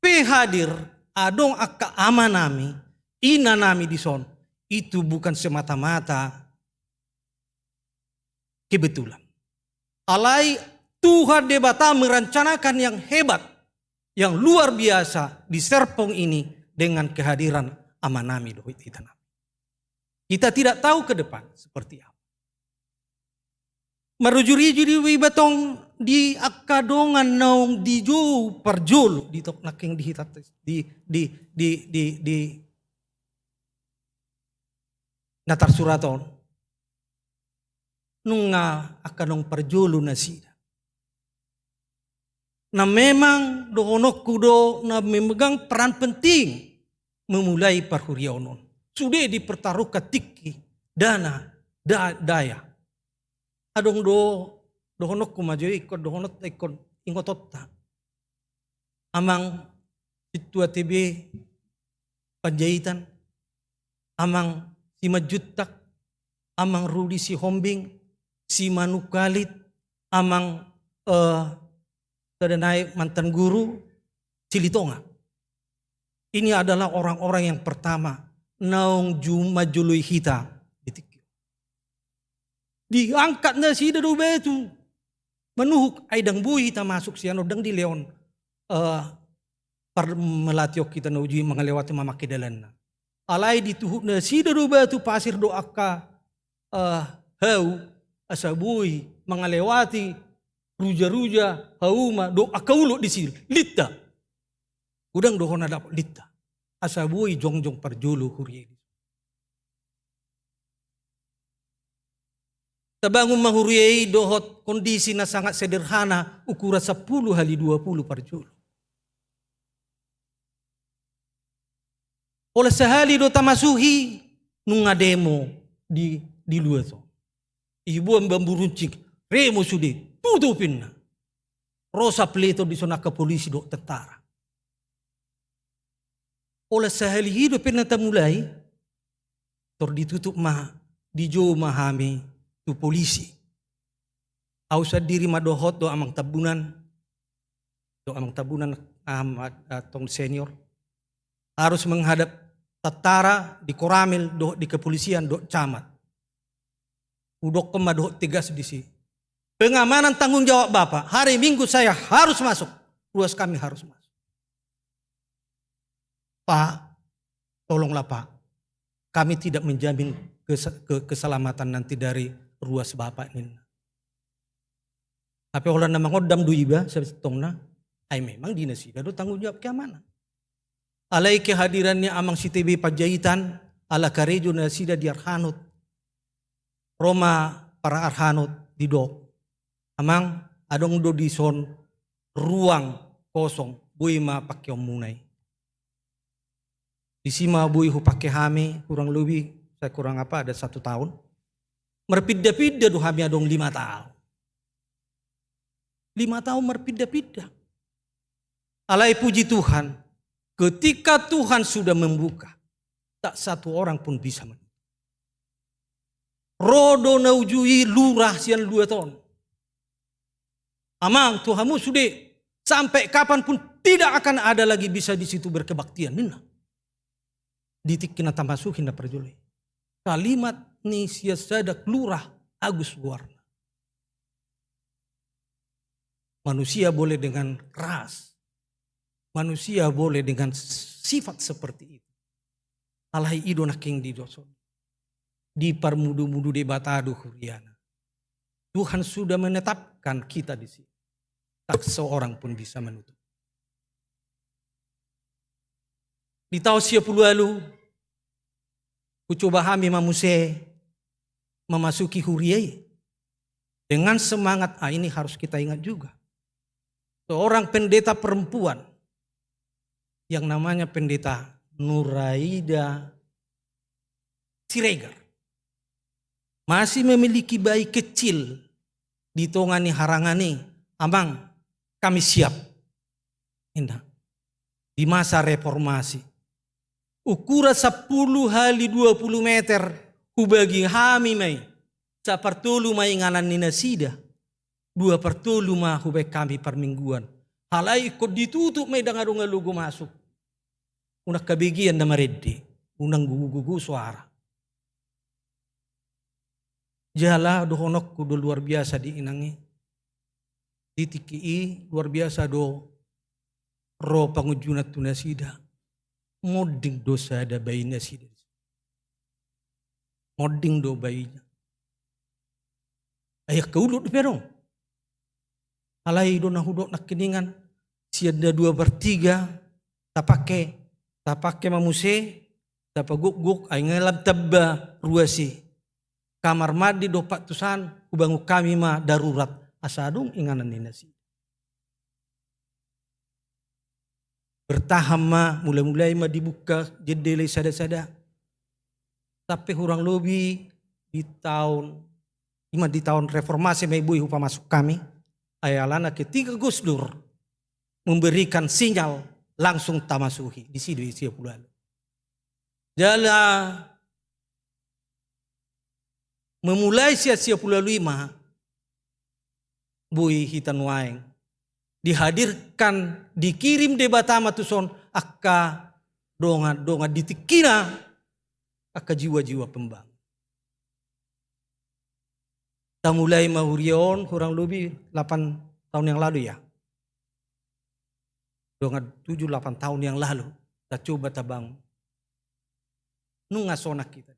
[SPEAKER 7] pehadir adong akka ama nami, ina nami dison, itu bukan semata-mata kebetulan. Alay Tuhan debata merencanakan yang hebat, yang luar biasa di Serpong ini dengan kehadiran ama nami dohit kita nami. Kita tidak tahu ke depan seperti apa. Marujuri-juri wibatong di akadongan naung di jo perjul di tok naking dihitat di natar suraton nunga akadong perjulu na sida. Na memang dohonok kudo na memegang peran penting memulai perhuriaunon. Sudah dipertaruhkan tiki dana daya. Adong dohonok kumajoi ikon dohonot ikon ingototta. Amang situa TB Panjaitan, amang si Majutak, amang Rudi si Hombing, si Manukalit, amang Tadanay mantan guru Cilitonga. Ini adalah orang-orang yang pertama naung majului hita. Diangkat na si Dado Betu. Menuhuk ay dang buhi ta masuk siya no dang di leon par melatiok kita na uji mangalewati mamakidalan na. Alay dituhuk na si Dado Betu pasir do akka hau asa buhi mangalewati ruja-ruja hauma do akaulo di sil litta. Udang dohon na dapat litta. Asa buhi jongjong parjulu huri. Tabangun mahuriai dohot kondisi na sangat sederhana ukuran 10 kali 20 per jul. Oleh sehali do tamasuhi nunga demo di luar to. Ibu bambu runcing remo sude tutupin na. Rosa pleto di sana ke polisi do tentara. Oleh sehali hidup penata mulai tor ditutup mah di jo mahami tu polisi. Ausad diri madohot do amang tabunan tong senior harus menghadap Tatara di Koramil, do di kepolisian, do camat. Udok kema do tegas di sini. Pengamanan tanggung jawab Bapak. Hari Minggu saya harus masuk. Ruas kami harus masuk. Pak, tolonglah Pak. Kami tidak menjamin keselamatan nanti dari ruas Bapak ini. Tapi orang nama ngodam duiba sebetulnya, ay memang dinasida do tanggung jawab keamanan. Alai kehadirannya amang CTB Pajahitan, ala karejo nasida di Arhanut, Roma para Arhanut di dok. Amang adong do di son ruang kosong, bui ma pakai munai. Di sima bui hu pakai hami kurang lebih, saya kurang apa ada 1 tahun. Merpidda-pidda do hami adong 5 tahun. 5 tahun merpidda-pidda. Alai puji Tuhan, ketika Tuhan sudah membuka, tak satu orang pun bisa menutup. Rodo naujui lurah sian 2 tahun. Amang Tuhanmu sudah sampai kapanpun tidak akan ada lagi bisa di situ berkebaktian. Nina. Ditik kina tamasukin na perjuli. Kalimat ni siasadak lurah Agus Warna. Manusia boleh dengan keras. Manusia boleh dengan sifat seperti itu. Alai ido naking di doson. Di parmudu-mudu de batadu huriana. Tuhan sudah menetapkan kita di sini. Tak seorang pun bisa menutup. Di tahun 10 lalu, kucoba kami mamuse memasuki huriai. Dengan semangat, ini harus kita ingat juga. Seorang pendeta perempuan yang namanya pendeta Nuraida Siregar masih memiliki bayi kecil di tongani harangani. Amang, kami siap. Indah. Di masa reformasi. Ukuran 10 kali 20 meter hubagi kami mai. Sapartulu mai nganan nina sida. 2/3 mah hubeg kami permingguan. Halai ikut ditutup mai dengan lugu masuk. Unak kebagian na maredi. Unang gugu-gugu suara. Jala dohonok kudu luar biasa diinangi. Ditiki luar biasa do ro pangujunat tunasida. Moding dosa ada bayi nasida. Moding do bayinya. Ayak keulut perong. Alai do nahudok nak keningan. Siada 2/3. Tapake mamuse. Tapaguk-guk ay ngalab tabba ruasi. Kamar mandi do patusan. Ubangu kami ma darurat. Asadong inganan ni nasi. Bertahan ma, mulai-mulai ma dibuka jendela sada-sada. Tapi kurang lebih di tahun reformasi may buih upah masuk kami. Ayalana ketika Gus Dur memberikan sinyal langsung tamasuhi di situ isi pulau. Jala memulai sia-sia pulau 5 Bui hitan waeng dihadirkan dikirim debatama tuson akka donga ditikina akka jiwa-jiwa pembang. Kita mulai mahurion kurang lebih 8 tahun yang lalu ya. Donga 7-8 tahun yang lalu kita coba tabang nungasonak kita.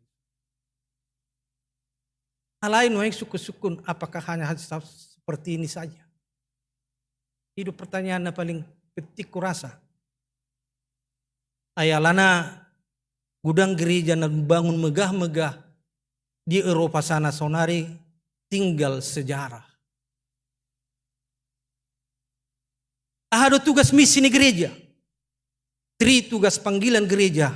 [SPEAKER 7] Alain waeng sukun-sukun apakah hanya seperti ini saja. Hidup pertanyaan yang paling petik kurasa. Ayalana gudang gereja yang bangun megah-megah di Eropa sana sonari tinggal sejarah. Ada tugas misi di gereja. 3 tugas panggilan gereja.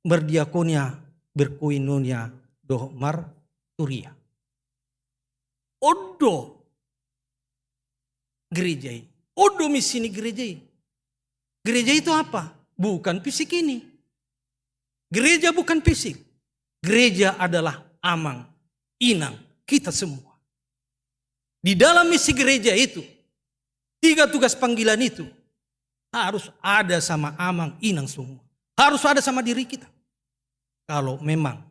[SPEAKER 7] Berdiakonia, berkoinonia, dohmar, turia. Odo gereja. Odo misi ini gereja. Gereja itu apa? Bukan fisik ini. Gereja bukan fisik. Gereja adalah amang, inang, kita semua. Di dalam misi gereja itu, 3 tugas panggilan itu harus ada sama amang, inang semua. Harus ada sama diri kita. Kalau memang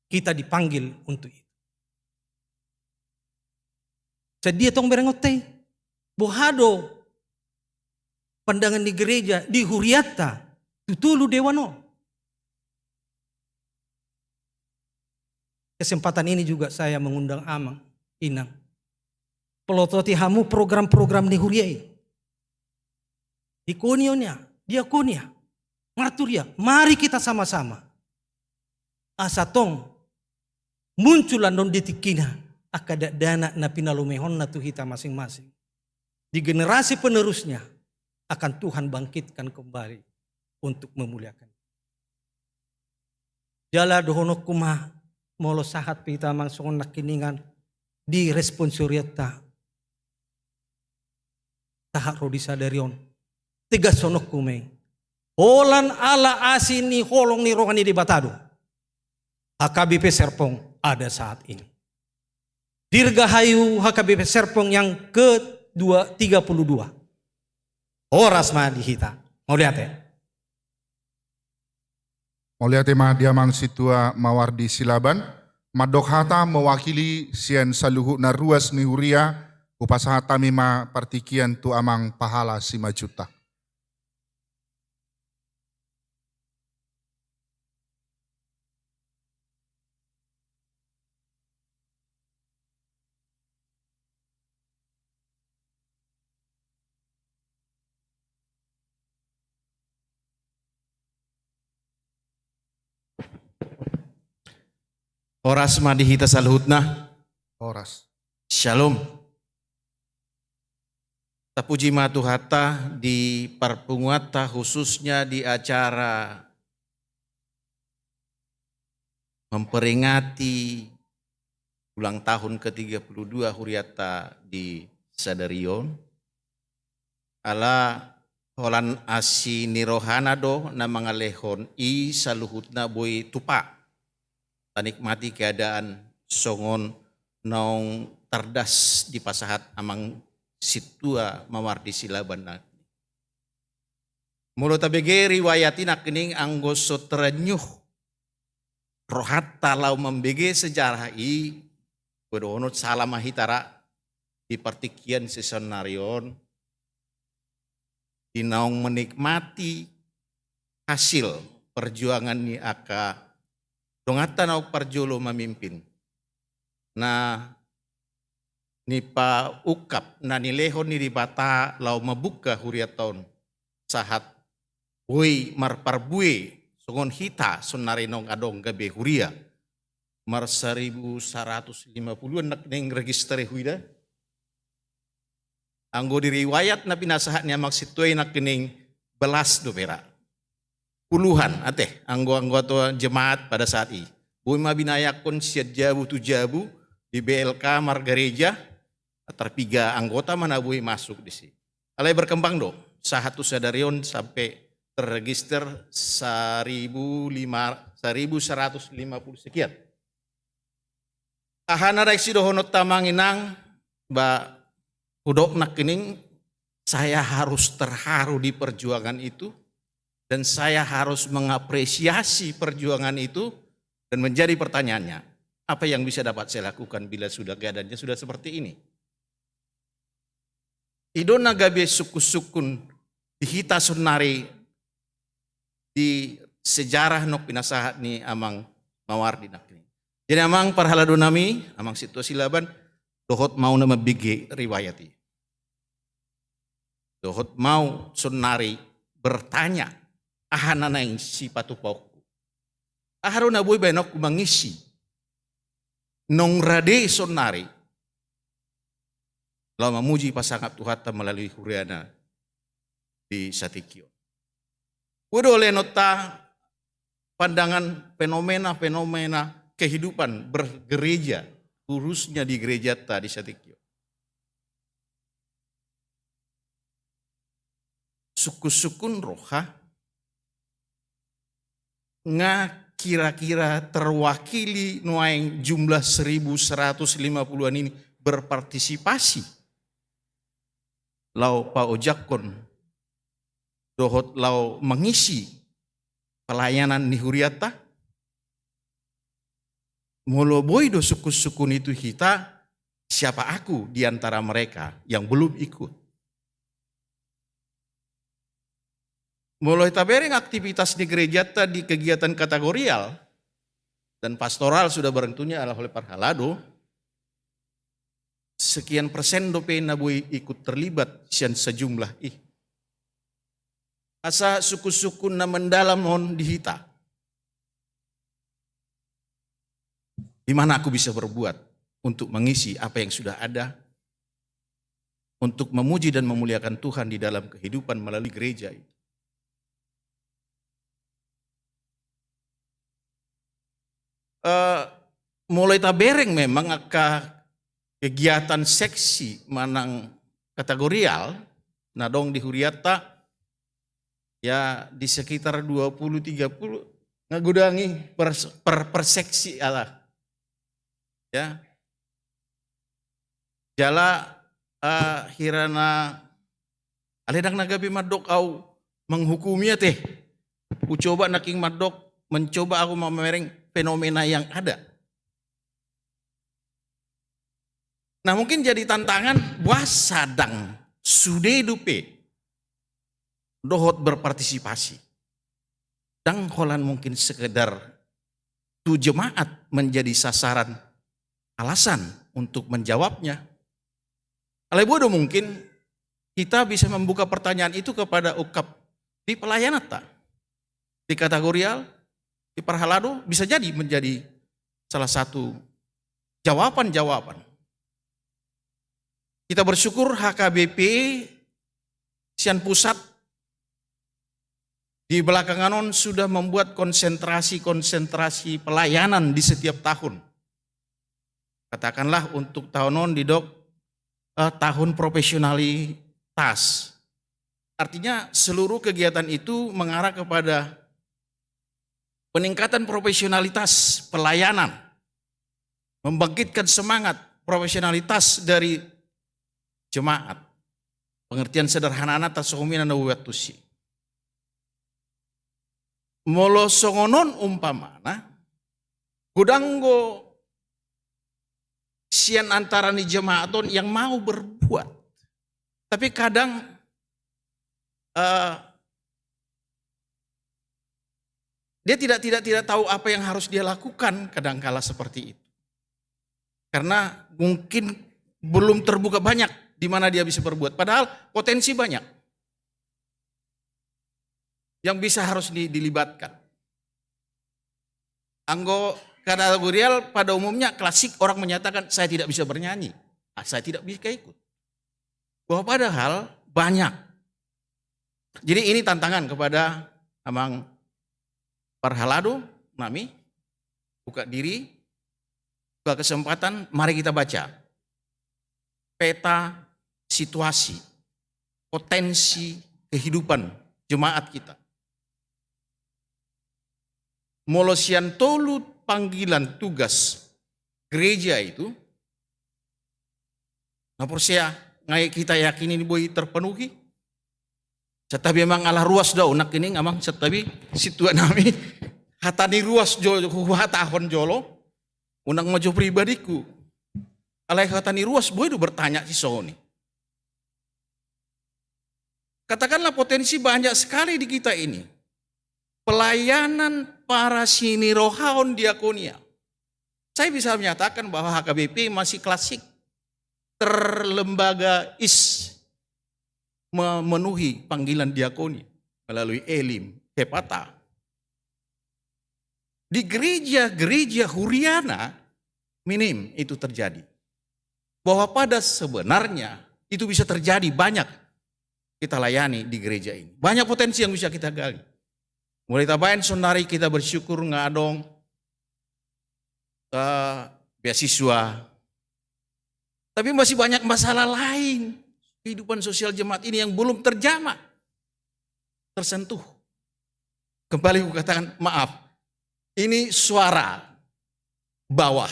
[SPEAKER 7] kita dipanggil untuk itu. Sedia tong berengote. Bohado. Pandangan di gereja. Di huriata. Tutulu dewano. Kesempatan ini juga saya mengundang Amang, Inang. Pelototi hamu program-program di huriai. Dikonionya, diakonia, marturia. Mari kita sama-sama. Asatong munculan don detikina. Akada dana na pinalumehon na tuhita masing-masing. Di generasi penerusnya akan Tuhan bangkitkan kembali untuk memuliakan. Jala dohonok kumah molo sahat pita mangsongon nakiningan di responsorieta. Tahak rodi sadarion. Tiga sonok kumeng. Holan ala asin ni holong ni rohani di Batado. HKBP Serpong ada saat ini. Dirgahayu HKBP Serpong yang ke-32. Horas Madihita. Mau lihat ya?
[SPEAKER 6] Mau lihat mah dia mang situa Mawardi Silaban. Madokhata mewakili sian saluhu na ruas ni huria. Upasahata mima partikian tu amang pahala 5 juta.
[SPEAKER 8] Horas madihita saluhutna.
[SPEAKER 6] Horas.
[SPEAKER 8] Shalom. Tapuji matuhata di parpunguata khususnya di acara memperingati ulang tahun ke-32 Huriata di Sadarion. Ala holan asi nirohanado na mga lehon i saluhutna boy tupa. Tanikmati keadaan songon naong terdas di pasahat amang situa Mawardi Silaban na. Mulo tabege riwayatin akining anggoso terenyuh rohat talau membege sejarah i bedonot salam mahitara di partikian sesenarion di naong menikmati hasil perjuangan ni aka dongatan au parjolo memimpin. Nah, ni pa ukap na nilehon ni ribata lau mabuka huriaton sahat ui marparbue songon hita sonarinong adong gabe huria mar 1150 nak neng register huida. Anggo diriwayat na pinasahat niya maksituay nak kening belas do pera. Puluhan ateh anggota jemaat pada saat ini. Bui mabinayakon siat jabu tu jabu di BLK Margareja terpiga anggota mana bui masuk di sini. Alai berkembang do, sahatu sadarion sampai terregister 1150 sekian. Ahana reaksi dohonot tamanginang ba hudok nak kening saya harus terharu di perjuangan itu. Dan saya harus mengapresiasi perjuangan itu dan menjadi pertanyaannya, apa yang bisa dapat saya lakukan bila sudah keadaannya sudah seperti ini? Idona gabe suku-sukun dihita sunari di sejarah nok pinasahat ni amang Mawardi nakni. Jadi amang parhalado nami, amang situasi laban, dohot mau nama bigi riwayati. Dohot mau sunari bertanya, ahana na yung si patupok. Aharo na boy benok mangisi. Nong rade sonari. Lalu memuji pasangat Tuhata melalui huriana di Satikyo. Udah oleh nota pandangan fenomena-fenomena kehidupan bergereja. Urusnya di gereja di Satikyo. Suku-sukun roha nga kira-kira terwakili nuaing jumlah 1150-an ini berpartisipasi. Lau pa ojakon dohot lau mengisi pelayanan ni huriata. Molo boido suku-sukun itu hita, siapa aku di antara mereka yang belum ikut. Molo hita bereng aktivitas di gereja di kegiatan kategorial dan pastoral sudah berentunya adalah oleh parhalado. Sekian persen dope na boy ikut terlibat sian sejumlah asa suku-sukun na mendalam non di hita. Di mana aku bisa berbuat untuk mengisi apa yang sudah ada, untuk memuji dan memuliakan Tuhan di dalam kehidupan melalui gereja itu. Mulai tabereng memang kegiatan seksi manang kategorial, nadong di huriata, ya di sekitar 20-30 ngagudangi per seksi Allah. Ya, jala hirana aledang nagabi madok au menghukumnya teh. Ku coba naking madok mencoba aku memereng fenomena yang ada. Nah mungkin jadi tantangan buah sadang sude dupe dohot berpartisipasi. Dan holan mungkin sekedar tu jemaat menjadi sasaran alasan untuk menjawabnya. Alebodo mungkin kita bisa membuka pertanyaan itu kepada ukap di pelayanan tak? Di kategorial, di parhalado bisa jadi menjadi salah satu jawaban-jawaban. Kita bersyukur HKBP Sian Pusat di belakangan sudah membuat konsentrasi pelayanan di setiap tahun. Katakanlah untuk tahun didok tahun profesionalitas. Artinya seluruh kegiatan itu mengarah kepada peningkatan profesionalitas pelayanan. Membangkitkan semangat profesionalitas dari jemaat. Pengertian sederhana atas umina na watusi. Molo songonon umpamana gudanggo sian antara ni jemaaton yang mau berbuat. Tapi kadang dia tidak tahu apa yang harus dia lakukan kadangkala seperti itu. Karena mungkin belum terbuka banyak di mana dia bisa berbuat. Padahal potensi banyak yang bisa harus dilibatkan. Kategorial pada umumnya klasik orang menyatakan saya tidak bisa bernyanyi, saya tidak bisa ikut. Bahwa padahal banyak. Jadi ini tantangan kepada amang parhalado, nami, buka diri, buka kesempatan, mari kita baca peta situasi, potensi kehidupan jemaat kita. Molosian tolu panggilan tugas gereja itu, saya ngai kita yakin ini boleh terpenuhi. Tetapi memang ala ruas dah nak ini amang tetapi situa nami hatani ruas jolo hatahon jolo unang maju pribadiku. Alai hatani ruas boleh bertanya si Sony. Katakanlah potensi banyak sekali di kita ini. Pelayanan para sini rohaon diakonia. Saya bisa menyatakan bahwa HKBP masih klasik. Terlembaga memenuhi panggilan diakoni melalui elim, hepata. Di gereja-gereja huriana minim itu terjadi. Bahwa pada sebenarnya itu bisa terjadi banyak kita layani di gereja ini. Banyak potensi yang bisa kita gali. Mulai tabain sonari kita bersyukur ngadong beasiswa. Tapi masih banyak masalah lain kehidupan sosial jemaat ini yang belum tersentuh. Kembali aku katakan maaf, ini suara bawah.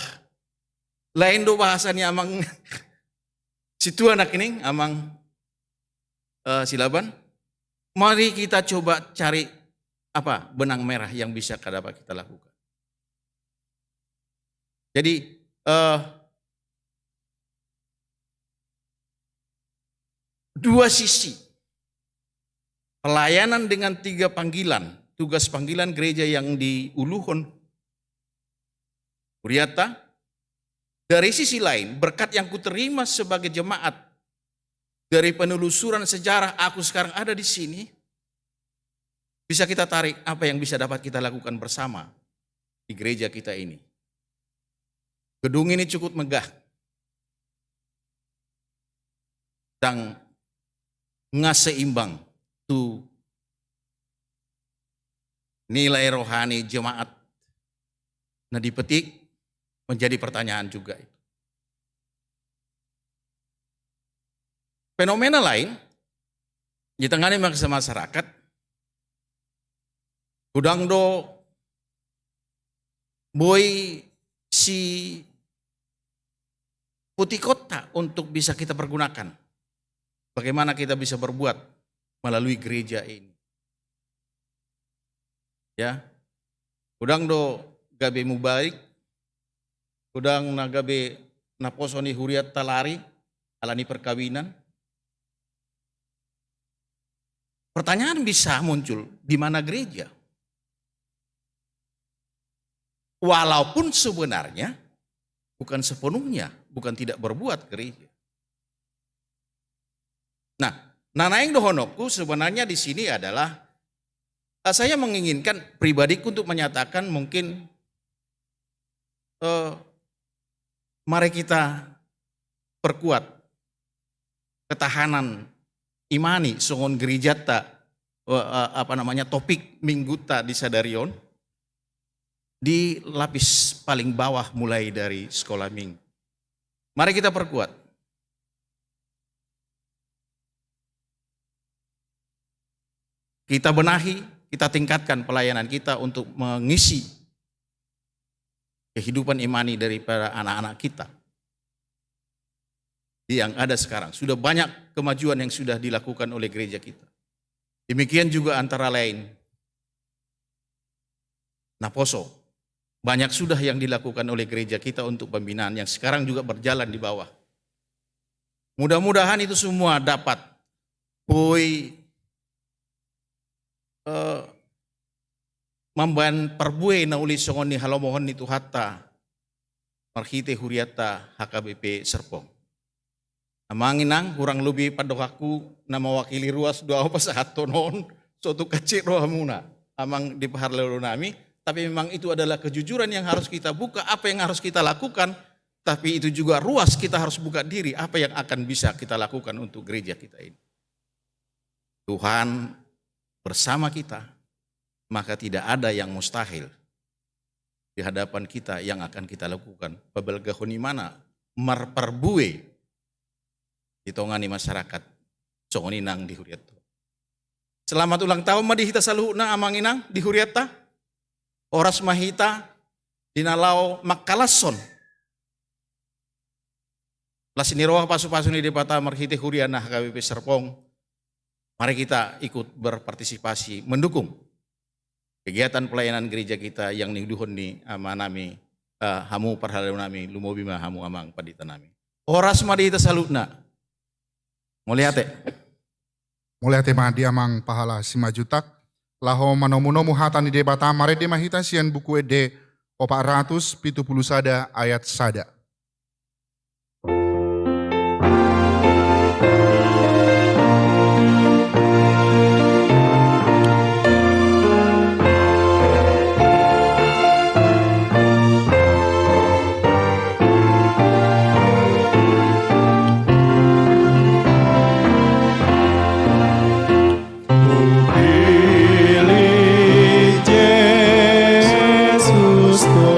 [SPEAKER 8] Lain do bahasanya amang situ anak ini amang silaban Mari kita coba cari benang merah yang bisa dapat kita lakukan. Jadi dua sisi pelayanan dengan 3 panggilan, tugas panggilan gereja yang di Uluhun Huriata. Dari sisi lain, berkat yang kuterima sebagai jemaat dari penelusuran sejarah aku sekarang ada di sini, bisa kita tarik apa yang bisa dapat kita lakukan bersama di gereja kita ini. Gedung ini cukup megah dan nggak seimbang tuh nilai rohani jemaat. Nah, dipetik menjadi pertanyaan juga itu. Fenomena lain di tengah masyarakat, udang do boy si putih kota untuk bisa kita pergunakan. Bagaimana kita bisa berbuat melalui gereja ini. Ya, udang do gabe mubarik, udang nagabe naposoni huriat talari, alani perkawinan. Pertanyaan bisa muncul, di mana gereja? Walaupun sebenarnya bukan sepenuhnya, bukan tidak berbuat gereja. Nah, nanaing dohonoku sebenarnya di sini adalah saya menginginkan pribadiku untuk menyatakan mungkin mari kita perkuat ketahanan imani songon gerijata topik mingguta di Sadarion di lapis paling bawah mulai dari sekolah minggu. Mari kita perkuat. Kita benahi, kita tingkatkan pelayanan kita untuk mengisi kehidupan imani daripada anak-anak kita yang ada sekarang. Sudah banyak kemajuan yang sudah dilakukan oleh gereja kita. Demikian juga antara lain Naposo. Banyak sudah yang dilakukan oleh gereja kita untuk pembinaan yang sekarang juga berjalan di bawah. Mudah-mudahan itu semua dapat perbuai na uli songon ni halomohon ni Tuhata marhite huriata HKBP Serpong. Amanginang kurang lebih padokaku na mewakili ruas doa pasahaton non suatu kecil rohamuna amang di paharlelo nami, tapi memang itu adalah kejujuran yang harus kita buka, apa yang harus kita lakukan, tapi itu juga ruas kita harus buka diri apa yang akan bisa kita lakukan untuk gereja kita ini. Tuhan bersama kita, maka tidak ada yang mustahil di hadapan kita yang akan kita lakukan. Pabelgahoni mana marperbue ditongani masyarakat songoninang di Huriata. Selamat ulang tahun madihita saluhna amanginang di Huriata. Oras mahita dinalau makalason. Lasiniroa pasu-pasu ni depata marhite Huriana HKBP Serpong. Mari kita ikut berpartisipasi mendukung kegiatan pelayanan gereja kita yang niduhon ni amanami hamu parhalaw nami lumobima hamu amang padita nami. Oras madihita salutna. Muliate
[SPEAKER 6] madi amang pahala simajutak laho manomunomu hatan di debata mare de mahita sian buku de 470 sada ayat sada.
[SPEAKER 4] Yesus to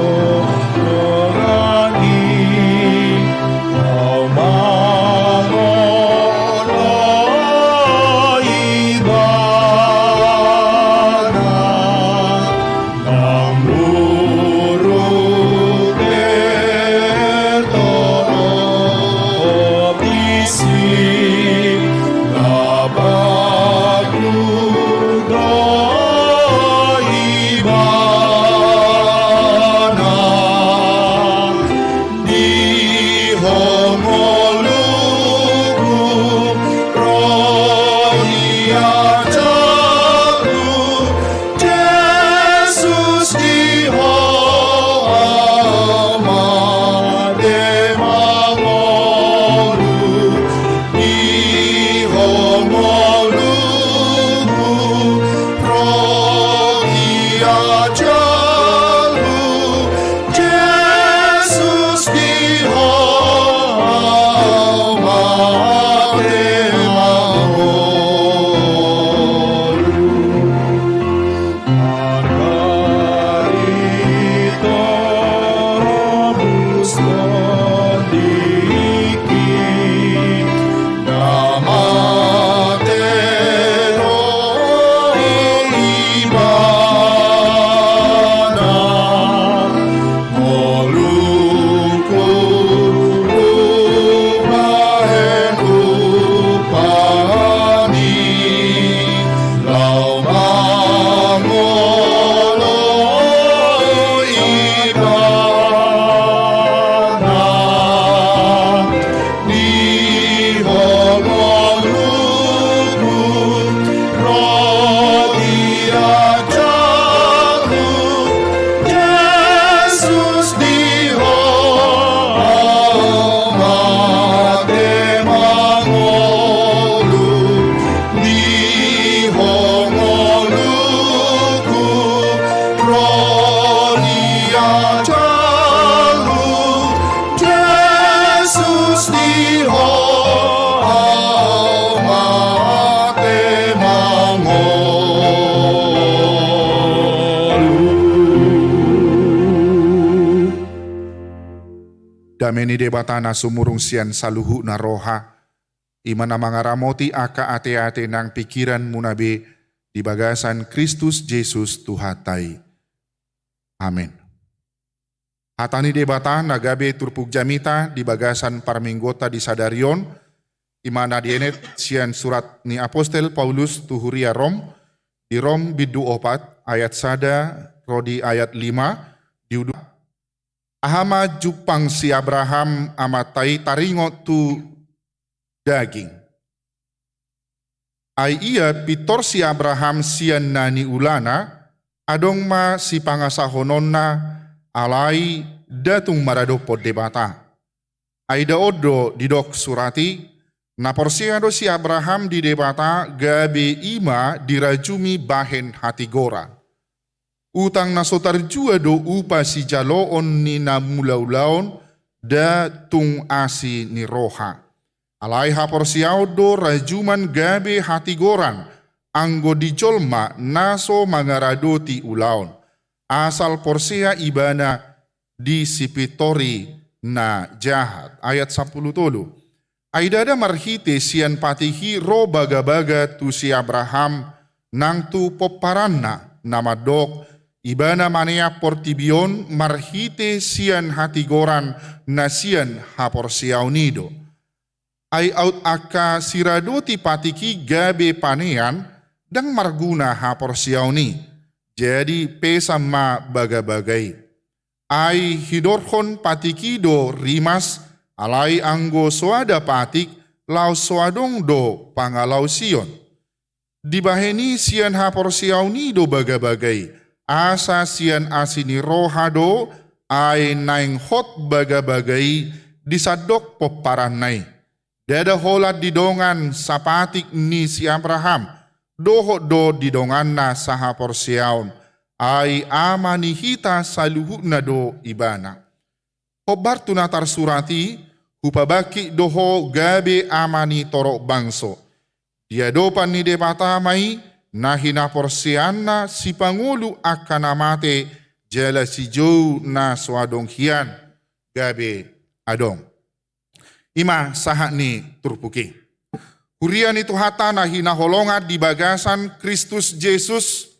[SPEAKER 4] pastiho mate mangolu.
[SPEAKER 6] Dameni debatana sumurung sian saluhu na roha. Imana mangaramoti aka ate-ate nang pikiran munabe di bagasan Kristus Yesus Tuhatai. Amin. Hatani debata nagabe turpuk jamita di bagasan parminggota di Sadarion, imana dienet sian surat ni Apostel Paulus tuhuria Rom, di Rom bidu 4 ayat sada rodi ayat 5 diudu. Ahama jupang si Abraham amatai taringot tu daging. Ai ia pitor si Abraham sian nani ulana, adong ma si pangasahononna alai datung marado pod debata. Aida odo didok surati, na porsiado si Abraham di debata gabe ima dirajumi bahen hati gora. Utang nasotar jua do upa si jaloon ni na mulaulaon da tung asi ni roha. Alai haporsiao do rajuman gabe hati goran, anggo dijolma naso mangaradoti ulaon. Asal porsia ibana di sipitori na jahat. Ayat 10 tolu. Aidada marhite sian patihi ro baga-baga tu si Abraham nang tu poparanna nama dok ibana manea portibion marhite sian hati goran na sian haporsiao nido. Ai out aka siradoti patiki gabe panean dang marguna haporsiao ni. Jadi pesama baga-bagai. Ai hidorhon patikido rimas alai anggo soada patik lau soadong do pangalau sion. Dibaheni sian haporsiau nido baga-bagai. Asa sian asini rohado ai naing hot baga-bagai disadok poparanai. Dada holat didongan sapatik ni si Abraham. Doho do didongan na saha porsiaon. Ai amani hita saluhu na do ibana. Hobar tunatar surati, hupabaki doho gabe amani torok bangso. Dia dopan ni debata mai, nahina porsiana si pangulu akan amate jala si jou na swadong hian gabe adong. Ima saha ni turpuki. Hurian itu hata na hinaholongat di bagasan Kristus Yesus.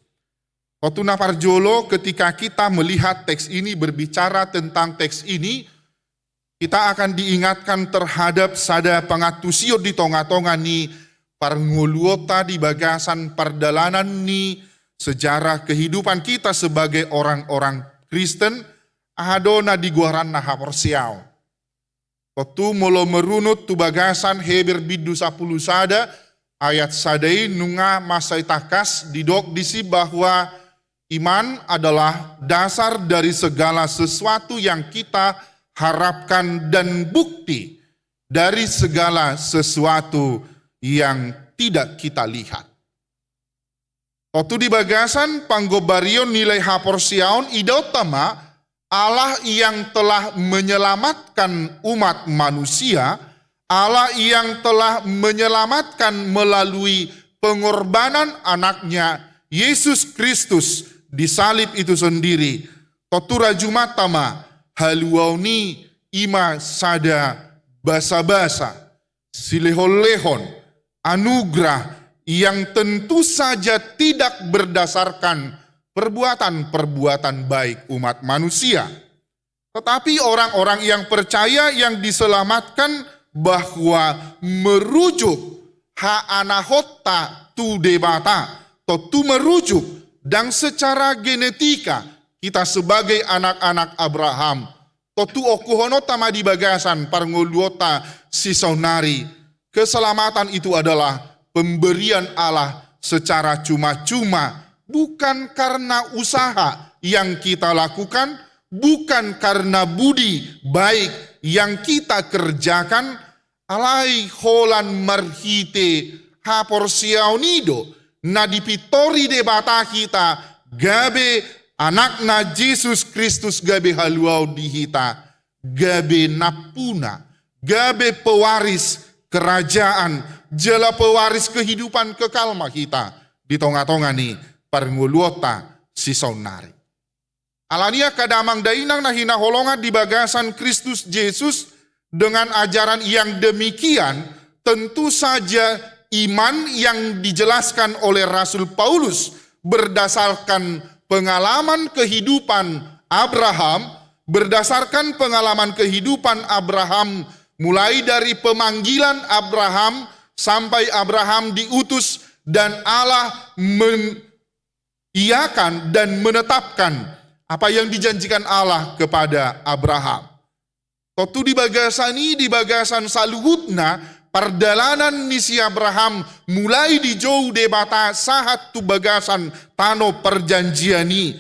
[SPEAKER 6] Otuna parjolo ketika kita melihat teks ini berbicara tentang teks ini, kita akan diingatkan terhadap sada pangatusio di tonga-tonga ni parnguluota di bagasan pardalanan ni sejarah kehidupan kita sebagai orang-orang Kristen adona di guaran naha porsiao. Waktu molo merunut tu bagasan Heber bidu 10 sada ayat sadai nunga masai takas didok disi bahwa iman adalah dasar dari segala sesuatu yang kita harapkan dan bukti dari segala sesuatu yang tidak kita lihat. Waktu di bagasan panggobarion nilai haporsiaon idotama Allah yang telah menyelamatkan umat manusia, Allah yang telah menyelamatkan melalui pengorbanan anaknya Yesus Kristus di salib itu sendiri. Totura jumatama haluauni ima sada basa-basa silehon-lehon anugerah yang tentu saja tidak berdasarkan perbuatan-perbuatan baik umat manusia. Tetapi orang-orang yang percaya yang diselamatkan bahwa merujuk ha'anahota tu debata, atau tu merujuk dan secara genetika kita sebagai anak-anak Abraham, atau tu okuhonota madi bagasan parngoluota sisaunari, keselamatan itu adalah pemberian Allah secara cuma-cuma, bukan karena usaha yang kita lakukan, bukan karena budi baik yang kita kerjakan, alai holan marhite haporsiaunido na dipitori debata kita gabe anakna Yesus Kristus gabe haluau dihita gabe napuna gabe pewaris kerajaan, jela pewaris kehidupan kekal mahita di tonga-tonga ni parnguluota si sonari. Alania kadamang dainang nahina holongan di bagasan Kristus Yesus dengan ajaran yang demikian, tentu saja iman yang dijelaskan oleh Rasul Paulus berdasarkan pengalaman kehidupan Abraham, mulai dari pemanggilan Abraham sampai Abraham diutus dan Allah mengiyakan dan menetapkan apa yang dijanjikan Allah kepada Abraham. Totu di bagasan saluhutna perdalanan nisi Abraham mulai di jauh debata sahat tu bagasan tano perjanjiani.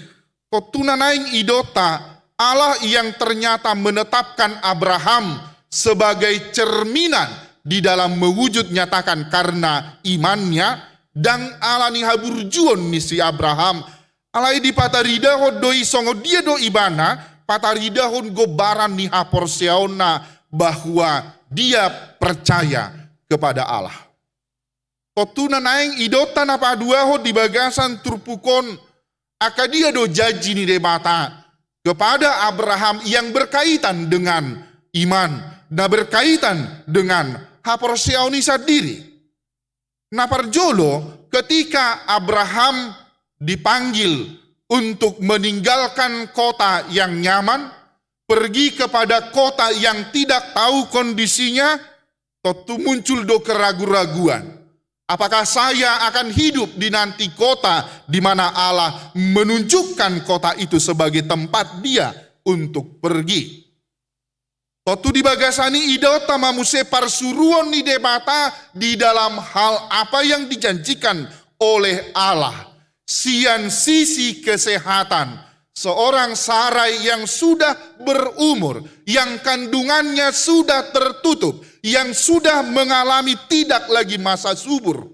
[SPEAKER 6] Totu nanaing idota Allah yang ternyata menetapkan Abraham sebagai cerminan di dalam mewujud nyatakan karena imannya dan Allah ni haburjuon nisi Abraham. Alai di pataridahon doi songo dia do ibana, pataridahon gobaran ni haporseona bahwa dia percaya kepada Allah. Totuna naeng idota napa duaho di bagasan turpukon, akadia do janji ni debata kepada Abraham yang berkaitan dengan iman, dan berkaitan dengan haporseoni sendiri. Naparjolo ketika Abraham dipanggil untuk meninggalkan kota yang nyaman, pergi kepada kota yang tidak tahu kondisinya, tentu muncul do keraguan-raguan. Apakah saya akan hidup di nanti kota di mana Allah menunjukkan kota itu sebagai tempat dia untuk pergi? Tentu di bagasani idota mamuse parsuruan ni debata di dalam hal apa yang dijanjikan oleh Allah. Sian sisi kesehatan seorang Sarai yang sudah berumur, yang kandungannya sudah tertutup, yang sudah mengalami tidak lagi masa subur.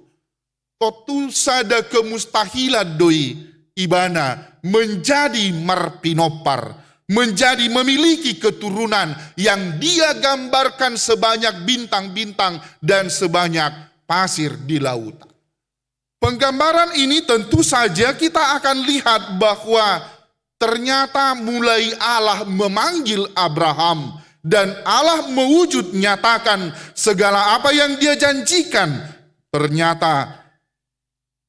[SPEAKER 6] Totu sada kemustahilan doi ibana menjadi marpinopar, menjadi memiliki keturunan yang dia gambarkan sebanyak bintang-bintang dan sebanyak pasir di lautan. Penggambaran ini tentu saja kita akan lihat bahwa ternyata mulai Allah memanggil Abraham dan Allah mewujud nyatakan segala apa yang dia janjikan. Ternyata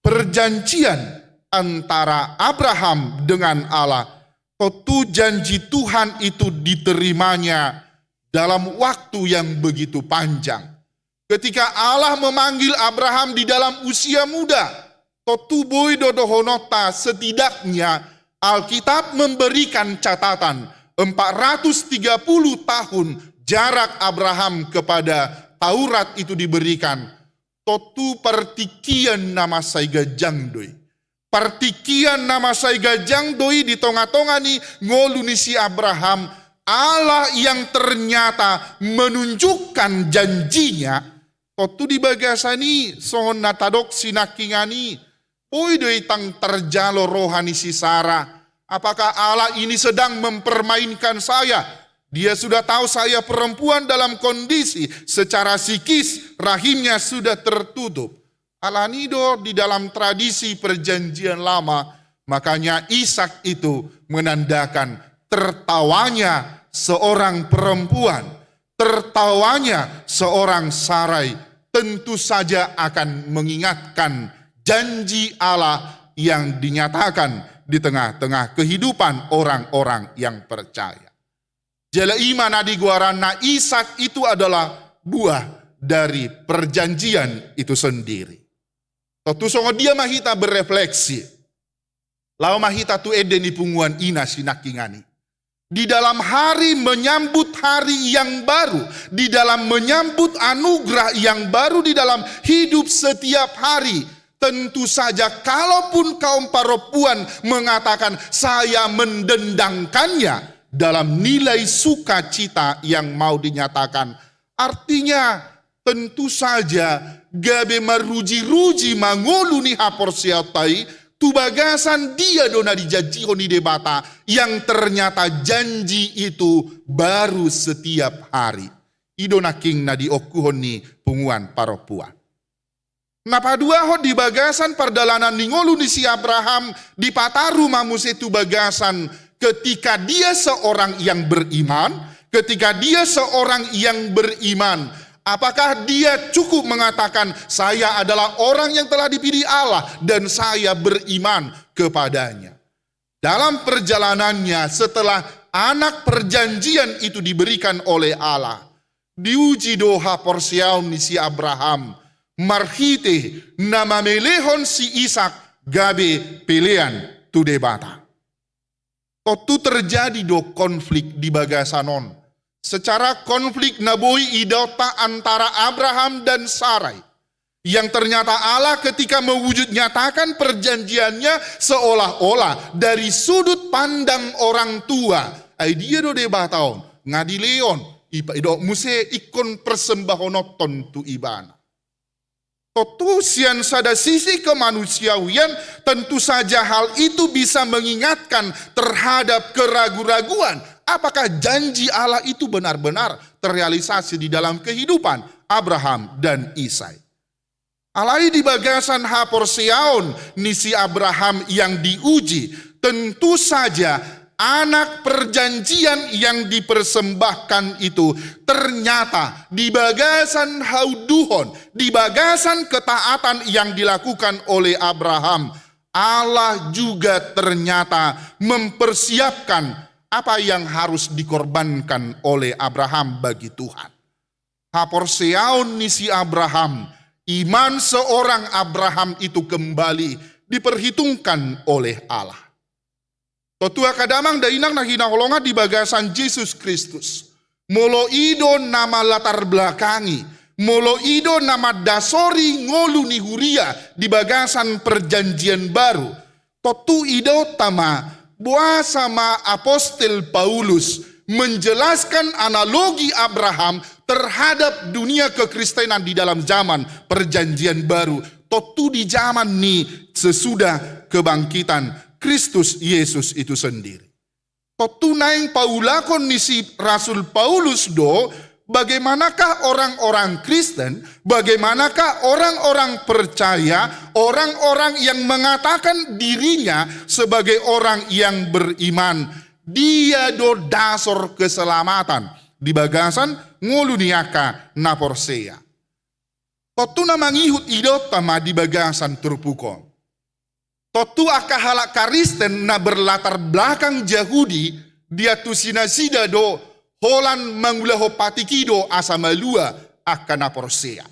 [SPEAKER 6] perjanjian antara Abraham dengan Allah, tentu janji Tuhan itu diterimanya dalam waktu yang begitu panjang. Ketika Allah memanggil Abraham di dalam usia muda, totu boy dodohonota setidaknya Alkitab memberikan catatan 430 tahun jarak Abraham kepada Taurat itu diberikan. Totu partikian nama saiga jangdoi. Partikian nama saiga jangdoi di tonga-tonga ni ngolu ni si Abraham, Allah yang ternyata menunjukkan janjinya. Totu di bagasani songon natadok sinakingani, poi doi tang terjalo rohani si Sarah. Apakah Allah ini sedang mempermainkan saya? Dia sudah tahu saya perempuan dalam kondisi secara psikis rahimnya sudah tertutup. Alanido di dalam tradisi perjanjian lama, makanya Ishak itu menandakan tertawanya seorang perempuan, tertawanya seorang Sarai. Tentu saja akan mengingatkan janji Allah yang dinyatakan di tengah-tengah kehidupan orang-orang yang percaya. Jala iman adi guarana Ishak itu adalah buah dari perjanjian itu sendiri. Tentu songo dia mahita berefleksi. Lau mahita tu eden di punguan ina sinakingani. Di dalam hari menyambut hari yang baru, di dalam menyambut anugerah yang baru di dalam hidup setiap hari, tentu saja kalaupun kaum perempuan mengatakan saya mendendangkannya dalam nilai sukacita yang mau dinyatakan, artinya tentu saja gabe maruji-ruji mangolu ni haporsiatai tu bagasan dia dona dijanji honi debata yang ternyata janji itu baru setiap hari. idonaking na diokuhon ni punguan paropua. Napadua ho di bagasan perdalanan ningolu ni si Abraham di pataru mamuse tu bagasan ketika dia seorang yang beriman, apakah dia cukup mengatakan saya adalah orang yang telah dipilih Allah dan saya beriman kepadanya. Dalam perjalanannya setelah anak perjanjian itu diberikan oleh Allah, diuji doha porsiaun ni si Abraham, marhite nama melehon si Ishak gabe pilihan tu debata. Totu terjadi do konflik di bagasanon. Secara konflik naboi idota antara Abraham dan Sarai. Yang ternyata Allah ketika mewujud nyatakan perjanjiannya seolah-olah dari sudut pandang orang tua. Dia do debataon ngadileon ido muse ikon persembahonoton tu ibana. Totu sian sada sisi kemanusiawian, tentu saja hal itu bisa mengingatkan terhadap keraguan-raguan. Apakah janji Allah itu benar-benar terrealisasi di dalam kehidupan Abraham dan Ishak? Alai di bagasan haporseaon nisi Abraham yang diuji, tentu saja anak perjanjian yang dipersembahkan itu ternyata di bagasan hauduhon, di bagasan ketaatan yang dilakukan oleh Abraham, Allah juga ternyata mempersiapkan apa yang harus dikorbankan oleh Abraham bagi Tuhan. Haporseaon nisi Abraham, iman seorang Abraham itu kembali diperhitungkan oleh Allah. Totua kadamang dainang nahinaholonga di bagasan Yesus Kristus. Molo ido nama latar belakangi, molo ido nama dasori ngolu ni huria di bagasan perjanjian baru. Totu ido tama buah sama apostel Paulus menjelaskan analogi Abraham terhadap dunia kekristenan di dalam zaman perjanjian baru. Totu di zaman ni sesudah kebangkitan Kristus Yesus itu sendiri. Totu naing paulakon nisi Rasul Paulus do, bagaimanakah orang-orang Kristen, bagaimanakah orang-orang percaya, orang-orang yang mengatakan dirinya sebagai orang yang beriman. Dia do dasor keselamatan di bagasan ngoluniaka naporsea. Totu na mangihut idot tama di bagasan turpuko. Totu akahalak Kristen na berlatar belakang Yahudi dia tu sinasida do holan mangulaho patikido asamalua akan naporsea.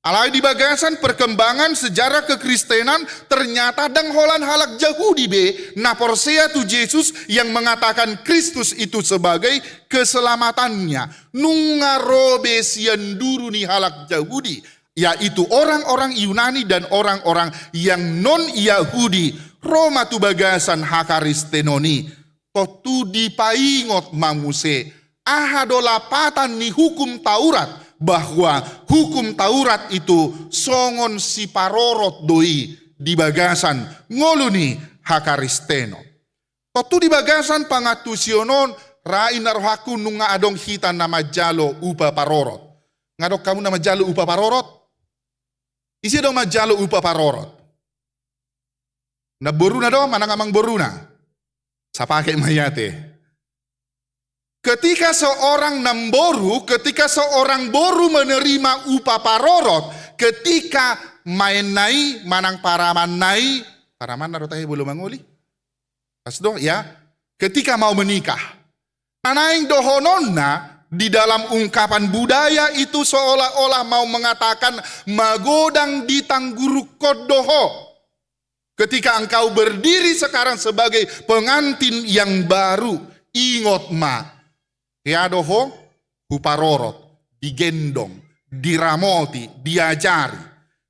[SPEAKER 6] Alai di bagasan perkembangan sejarah kekristenan ternyata dang holan halak Yahudi be naporsea tu Yesus yang mengatakan Kristus itu sebagai keselamatannya. Nungarobe sian duru ni halak Yahudi, yaitu orang-orang Yunani dan orang-orang yang non-Yahudi. Roma tu bagasan hakaristenoni. Totu dipaingot mamuse. Ahadolapatan ni hukum Taurat. Bahwa hukum Taurat itu songon si parorot doi di bagasan ngoluni hakaristeno. Totu di bagasan pangatusionon rain narohaku nunga adong hitan nama jalo upa parorot. Ngadok kamu nama jalo upa parorot? Isi dong majalo upa parorot. Na boruna dong, mana ngamang boruna. Sapake mayate. Ketika seorang namboru, ketika seorang boru menerima upa parorot, ketika main nai, manang paraman nai, paraman narotahe belum manguli. Pas dong ya, ketika mau menikah. Nanaing dohononna, di dalam ungkapan budaya itu seolah-olah mau mengatakan magodang di tangguru kodoho. Ketika engkau berdiri sekarang sebagai pengantin yang baru, ingot ma, keadoho huparorot, digendong, diramoti, diajari.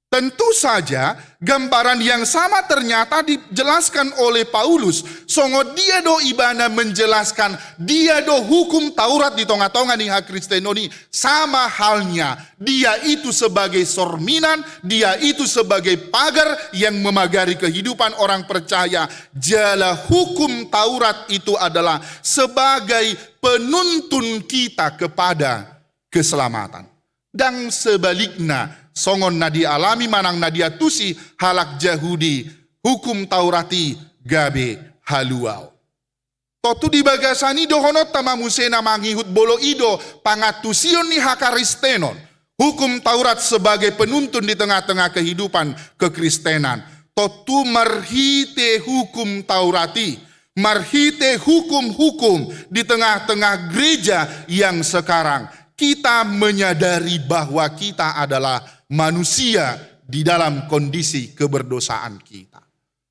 [SPEAKER 6] Tentu saja gambaran yang sama ternyata dijelaskan oleh Paulus. Songo dia do ibana menjelaskan dia do hukum Taurat di tonga-tonga ni hakristenoni. Sama halnya dia itu sebagai sorminan, dia itu sebagai pagar yang memagari kehidupan orang percaya. Jala hukum Taurat itu adalah sebagai penuntun kita kepada keselamatan. Dan sebaliknya, songon na dialami manang na diatusi halak Yahudi, hukum Taurati gabe haluau. Totu di bagasani dohonot tamamusena mangihut bolo ido pangatusion ni hakaristenon. Hukum Taurat sebagai penuntun di tengah-tengah kehidupan kekristenan. Totu marhite hukum Taurati. Marhite hukum-hukum di tengah-tengah gereja yang sekarang. Kita menyadari bahwa kita adalah manusia di dalam kondisi keberdosaan kita.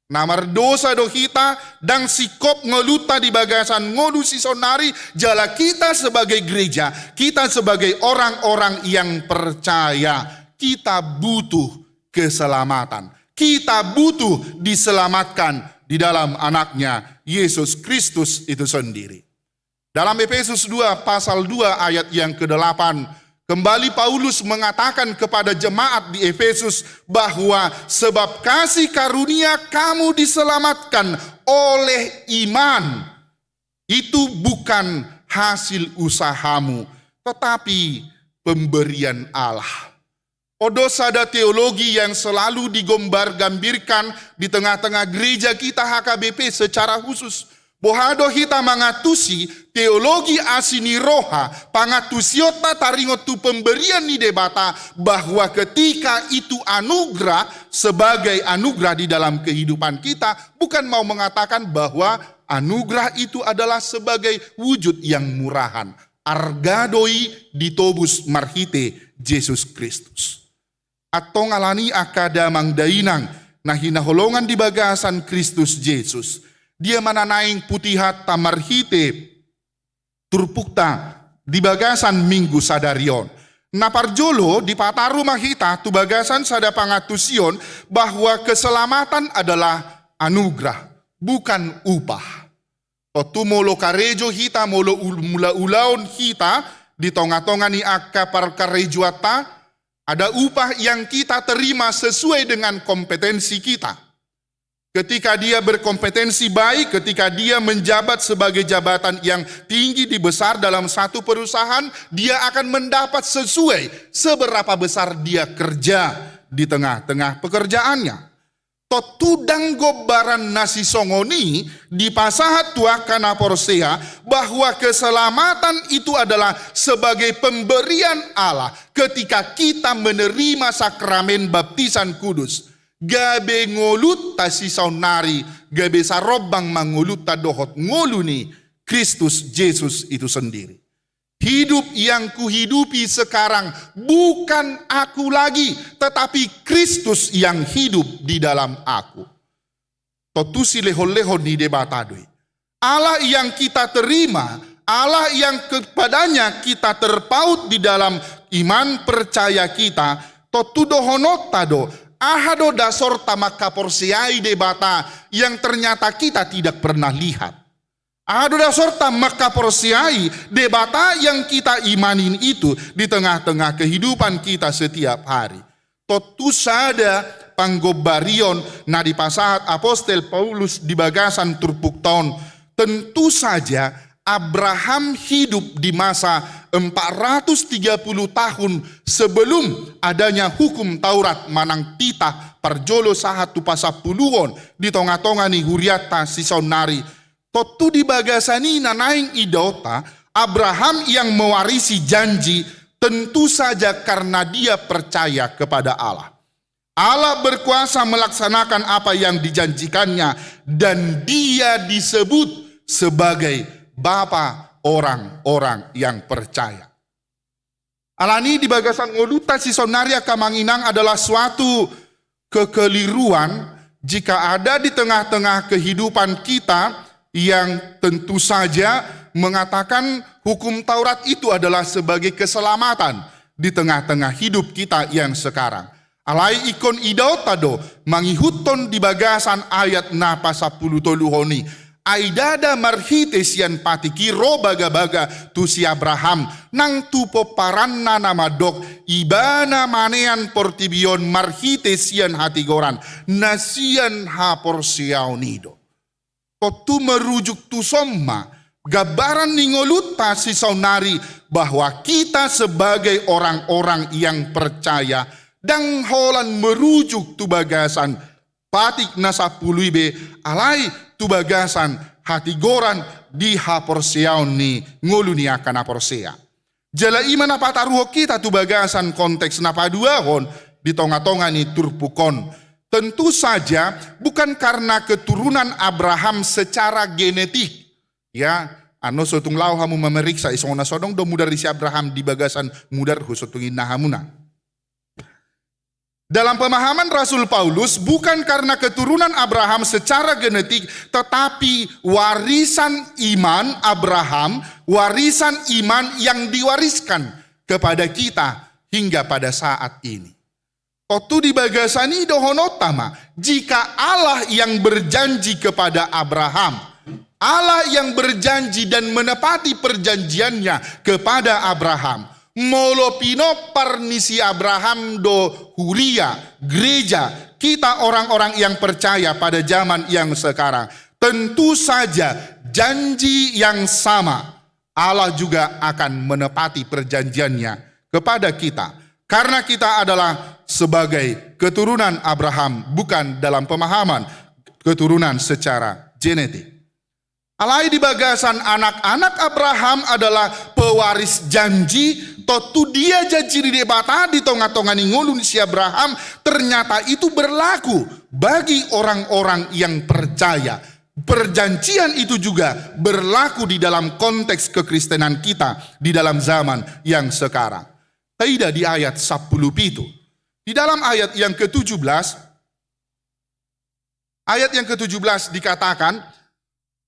[SPEAKER 6] Namar dosa do kita dan sikop ngeluta di bagasan ngodu sisonari jala kita sebagai gereja, kita sebagai orang-orang yang percaya, kita butuh keselamatan. Kita butuh diselamatkan di dalam anaknya Yesus Kristus itu sendiri. Dalam Efesus 2 pasal 2 ayat yang ke-8, kembali Paulus mengatakan kepada jemaat di Efesus bahwa sebab kasih karunia kamu diselamatkan oleh iman. Itu bukan hasil usahamu, tetapi pemberian Allah. Odosada teologi yang selalu digombar-gambirkan di tengah-tengah gereja kita HKBP secara khusus. Bohado hita mangatusi teologi asini roha pangatusiota taringot tu pemberian ni debata bahwa ketika itu anugerah sebagai anugerah di dalam kehidupan kita, bukan mau mengatakan bahwa anugerah itu adalah sebagai wujud yang murahan. Argadoi ditobus marhite Yesus Kristus. Atau ngalani akada mangdainang nahinaholongan di bagasan Kristus Yesus. Dia mananaing putihat tamarhite turpukta di bagasan minggu sadarion. Naparjolo di pataru mahita tu bagasan sada pangatusion bahwa keselamatan adalah anugerah, bukan upah. Otu molo karejo hita molo mula ulaon hita di tonga-tonga ni akka parkarejuata ada upah yang kita terima sesuai dengan kompetensi kita. Ketika dia berkompetensi baik, ketika dia menjabat sebagai jabatan yang tinggi di besar dalam satu perusahaan, dia akan mendapat sesuai seberapa besar dia kerja di tengah-tengah pekerjaannya. Totudang gobaran nasi songoni di pasahat tua kana porsea bahwa keselamatan itu adalah sebagai pemberian Allah ketika kita menerima sakramen baptisan kudus. Gabe ngolut tasi saunari, gabe sarobang mangulut tadohot ngoluni Kristus Yesus itu sendiri. Hidup yang kuhidupi sekarang bukan aku lagi, tetapi Kristus yang hidup di dalam aku. Totusi leho-leho ni debatadoi. Allah yang kita terima, Allah yang kepadanya kita terpaut di dalam iman percaya kita, totudohonot tado. Ahado dasor tamaka porsiai debata yang ternyata kita tidak pernah lihat. Ahado dasor tamaka porsiai debata yang kita imanin itu di tengah-tengah kehidupan kita setiap hari. Totu sada panggobarion na di pasahat apostel Paulus di bagasan turpuktaon. Tentu saja Abraham hidup di masa 430 tahun sebelum adanya hukum Taurat manang titah parjolo sahatu pasapuluon di tonga-tonga ni huriata sisonari. Totu di bagasani nanaing idota Abraham yang mewarisi janji tentu saja karena dia percaya kepada Allah. Allah berkuasa melaksanakan apa yang dijanjikannya dan dia disebut sebagai Bapa orang-orang yang percaya. Alani di bagasan ngoluta si sonaria kamanginang adalah suatu kekeliruan jika ada di tengah-tengah kehidupan kita yang tentu saja mengatakan hukum Taurat itu adalah sebagai keselamatan di tengah-tengah hidup kita yang sekarang. Alai ikon idaotado mangihuton di bagasan ayat na pasapulu toluhoni. Aidada marhite sian patiki ro baga-baga tu si Abraham nang tupo paranna nama dok ibana manean portibion marhite sian hatigoran nasian ha porsiaunido. Kotu merujuk tu somma Gambaran ningoluta si saunari bahwa kita sebagai orang-orang yang percaya dan holan merujuk tu bagasan patik nasa puluibe alai tu bagasan hati goran di haporseaon ni ngolu ni akan haporsea. Jala iman apa taruh kita tu bagasan konteks napa dua hon di tonga-tonga ni turpukon. Tentu saja bukan karena keturunan Abraham secara genetik. Ya, ano sotung lau hamu memeriksa isona sodong do mudar si Abraham di bagasan mudar husotungin nahamuna. Dalam pemahaman Rasul Paulus bukan karena keturunan Abraham secara genetik, tetapi warisan iman Abraham, warisan iman yang diwariskan kepada kita hingga pada saat ini. Otu di bagasani dohonotama, jika Allah yang berjanji kepada Abraham, Allah yang berjanji dan menepati perjanjiannya kepada Abraham, molopino parnisi Abraham do huria, gereja, kita orang-orang yang percaya pada zaman yang sekarang, tentu saja janji yang sama, Allah juga akan menepati perjanjiannya kepada kita. Karena kita adalah sebagai keturunan Abraham, bukan dalam pemahaman keturunan secara genetik. Alai di bagasan anak-anak Abraham adalah pewaris janji, totu dia janji di debata di tonga-tonga ningolun si Abraham, ternyata itu berlaku bagi orang-orang yang percaya. Perjanjian itu juga berlaku di dalam konteks kekristenan kita di dalam zaman yang sekarang. Tidak di ayat 10 itu. Di dalam ayat yang ke-17, dikatakan,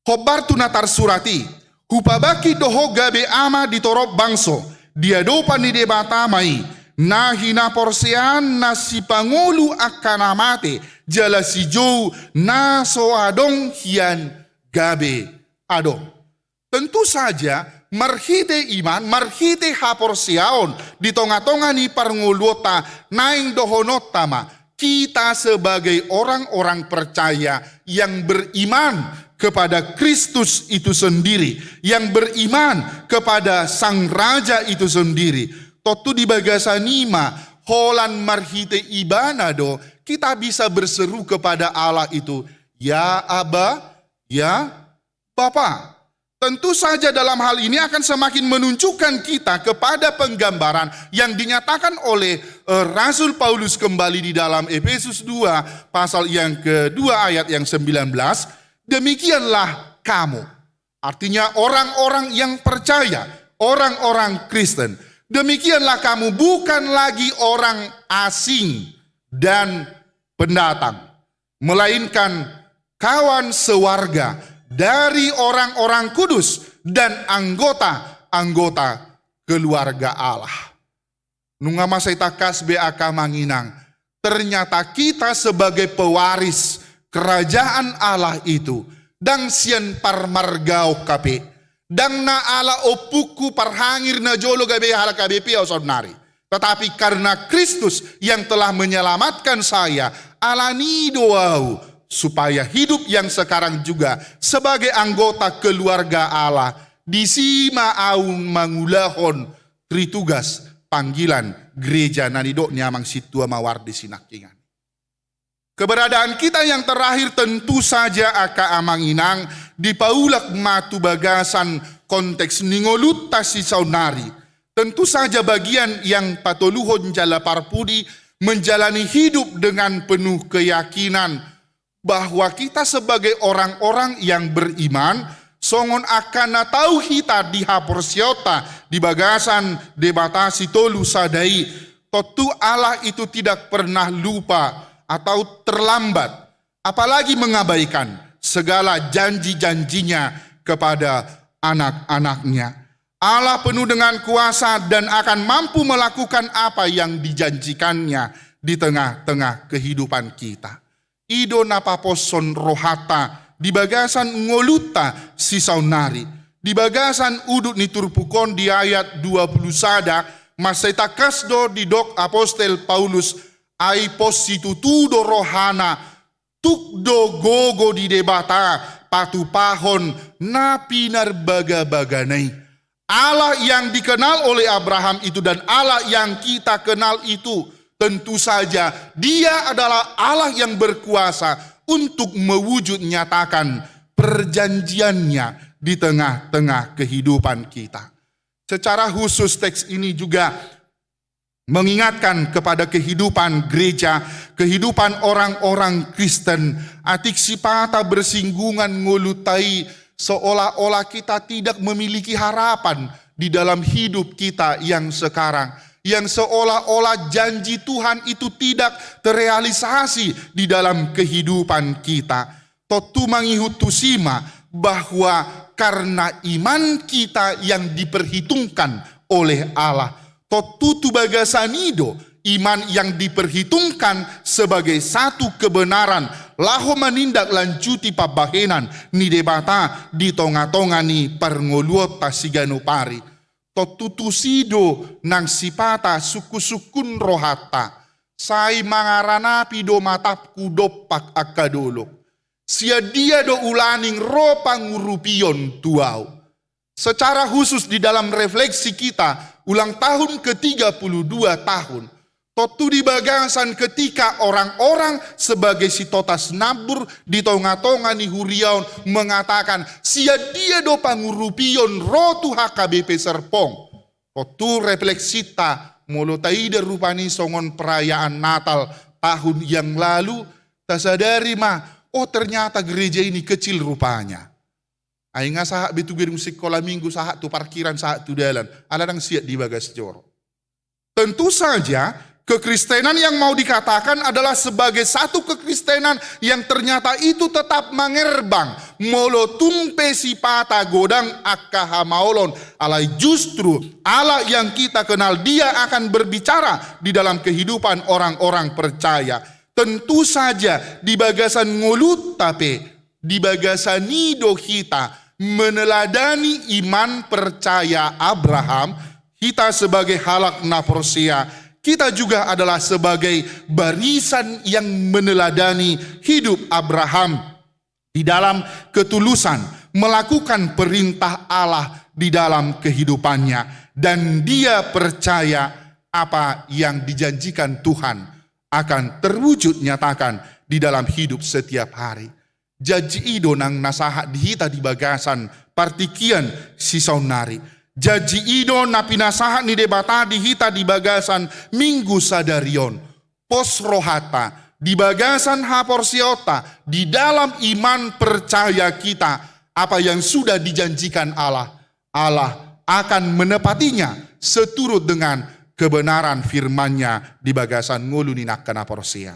[SPEAKER 6] Hobar tunatar surati, hupabaki doho gabe ama ditorop bangso, dia dopan di debata mai, nahina porsean nasi pangulu akan amate, jala si jou naso adong hian gabe adong. Tentu saja, marhite iman, marhite haporseaon, di tonga-tonga ni parngulota, naing dohonotama, kita sebagai orang-orang percaya yang beriman kepada Kristus itu sendiri, yang beriman kepada Sang Raja itu sendiri. Totu di bagasanima, holan marhite ibanado, kita bisa berseru kepada Allah itu, ya Aba, ya Bapa. Tentu saja dalam hal ini akan semakin menunjukkan kita kepada penggambaran yang dinyatakan oleh Rasul Paulus kembali di dalam Efesus 2 pasal yang kedua ayat yang 19. Demikianlah kamu. Artinya orang-orang yang percaya, orang-orang Kristen. Demikianlah kamu, bukan lagi orang asing dan pendatang, melainkan kawan sewarga dari orang-orang kudus dan anggota-anggota keluarga Allah. Nunga masaita kasbe aka manginang, ternyata kita sebagai pewaris kerajaan Allah itu, dang sian parmargao kape, dang na ala opuku parhangir na jolo gabe hala kabe piau saudari. Tetapi karena Kristus yang telah menyelamatkan saya, alani doau, supaya hidup yang sekarang juga sebagai anggota keluarga Allah disima aung mangulahon tritugas panggilan gereja nanidok nyamang situa mawar di sinakingan. Keberadaan kita yang terakhir tentu saja aka amanginang di paulak matu bagasan konteks ningoluta si saunari. Tentu saja bagian yang patoluhon jala parpudi menjalani hidup dengan penuh keyakinan bahwa kita sebagai orang-orang yang beriman songon akan tahu hita di haporsiota di bagasan debatasi tolu sadai, totu Allah itu tidak pernah lupa atau terlambat, apalagi mengabaikan segala janji-janjinya kepada anak-anaknya. Allah penuh dengan kuasa dan akan mampu melakukan apa yang dijanjikannya di tengah-tengah kehidupan kita. Ido napaposon rohata di bagasan ngoluta si saunari, di bagasan udut niturpukon di ayat 20 sada, maseta kasdo di dok apostel Paulus ai positutudo rohana tukdo gogo di debata patupahon na pinarbaga-baganay. Allah yang dikenal oleh Abraham itu dan Allah yang kita kenal itu, tentu saja Dia adalah Allah yang berkuasa untuk mewujud nyatakan perjanjiannya di tengah-tengah kehidupan kita. Secara khusus teks ini juga mengingatkan kepada kehidupan gereja, kehidupan orang-orang Kristen. Atik sipata bersinggungan ngulutai seolah-olah kita tidak memiliki harapan di dalam hidup kita yang sekarang. Yang seolah-olah janji Tuhan itu tidak terrealisasi di dalam kehidupan kita. Totu mangihutusima bahwa karena iman kita yang diperhitungkan oleh Allah. Totu tu bagasanido, iman yang diperhitungkan sebagai satu kebenaran, laho menindaklanjuti pabahenan ni debata di tonga-tonga ni perngoluot tasigano pari. Totutusido nang sipata suku-sukun rohata, sai mangaranapi do matap kudopak akadolok. Sia dia do ulaning ropa ngurupion tuau. Secara khusus di dalam refleksi kita, ulang tahun ke-32 tahun, totu di bagasan ketika orang-orang sebagai si totas nabur di tonga-tonga ni huriaun mengatakan, sia dia do pangurupion rotu HKBP Serpong. Totu refleksita molotaida rupani songon perayaan Natal tahun yang lalu, tasadari oh ternyata gereja ini kecil rupanya. Ainga sahak bitu gedung sekolah minggu sahak tu parkiran sahak tu dalan. Aladang siap di bagas joro. Tentu saja kekristenan yang mau dikatakan adalah sebagai satu kekristenan yang ternyata itu tetap mengerbang. Molo tumpe sipata godang akkaha maolon. Alai justru Allah yang kita kenal dia akan berbicara di dalam kehidupan orang-orang percaya. Tentu saja di bagasan ngulut tapi di bagasan nido kita meneladani iman percaya Abraham, kita sebagai halak naprosia, kita juga adalah sebagai barisan yang meneladani hidup Abraham di dalam ketulusan, melakukan perintah Allah di dalam kehidupannya, dan dia percaya apa yang dijanjikan Tuhan akan terwujud nyatakan di dalam hidup setiap hari. Jaji ido nang nasahat dihita di bagasan partikian si saunari. Jaji ido na pinasahat ni debata dihita di bagasan minggu sadarion. Pos rohata di bagasan haporsiota di dalam iman percaya kita apa yang sudah dijanjikan Allah. Allah akan menepatinya seturut dengan kebenaran firman-Nya di bagasan ngulu ninak kana porsia.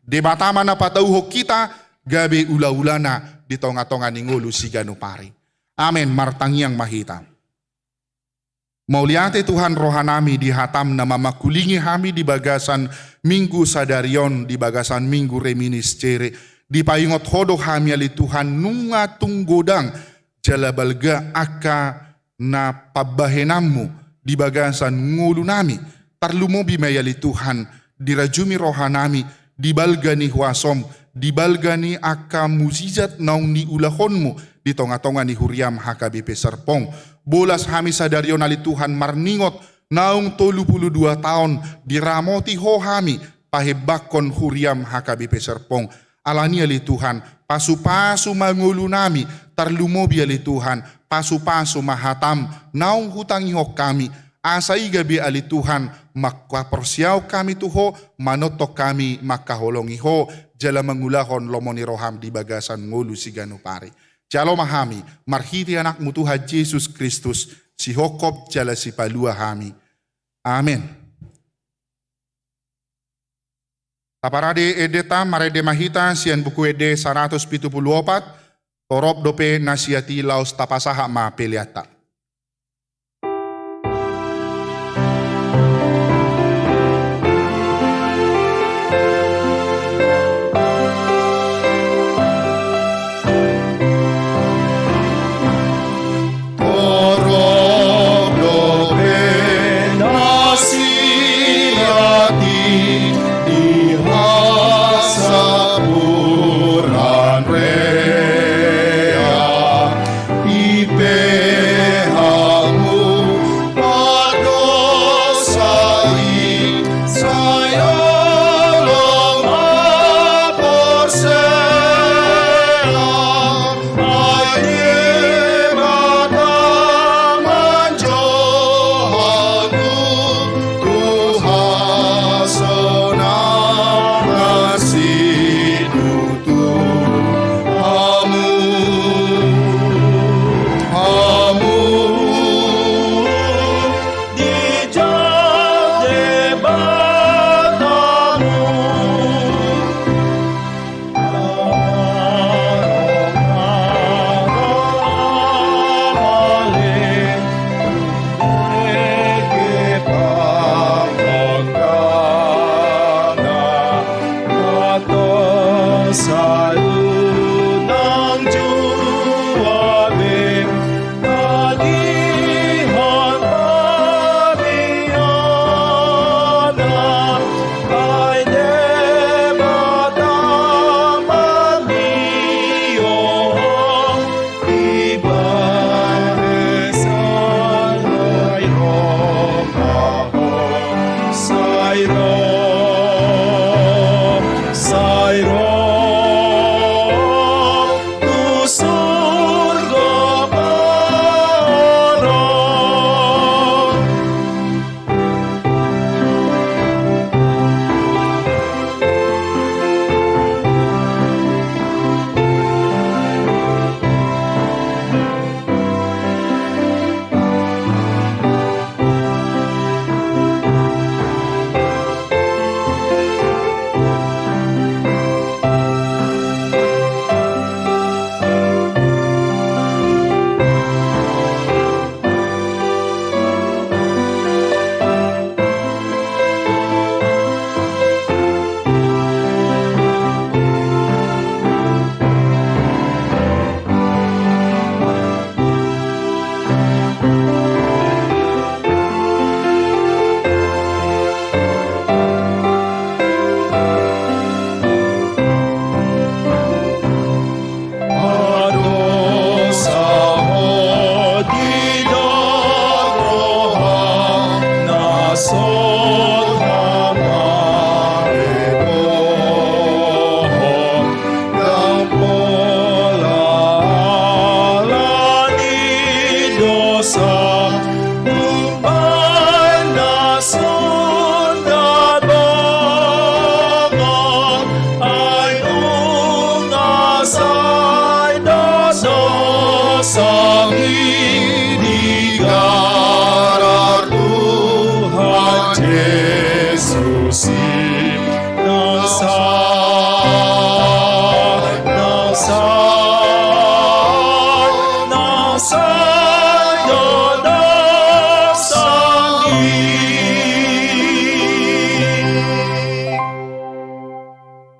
[SPEAKER 6] Debata mana patauho kita gabe ula-ulana di tonga-tonga ningulu sigano pari. Amin martang yang mahita. Mauliate Tuhan rohanami di hatam nama makulingi hami di bagasan minggu sadarion di bagasan minggu reminis cere di payungot hodo hami ali Tuhan nunga tunggodang jala balga aka na pabahenammu di bagasan ngulu nami tarlumo bimayali Tuhan dirajumi rohanami di balgani huasom di balgani aka muzizat naung ni ulahonmu di tonga-tonga ni huriam HKBP Serpong. Bolas hami sadarion ali Tuhan marningot naung 32 tahun diramoti ho hami pahebakon huriam HKBP Serpong. Alani ali Tuhan pasu-pasu mangulu nami tarlumobi ali Tuhan pasu-pasu mahatam naung hutangi ho kami asai gabi ali Tuhan makwa persiau kami tuho manotok kami makaholongi ho jala mengulahon lomoni roham di bagasan ngulu sigano pare. Jalo mahami marhiti anakmu Tuhan Yesus Kristus si hokop jala si palua hami. Amin. Taparade edeta marede mahita sian buku ede 174 torop dope nasiati laos tapasaha ma peliata.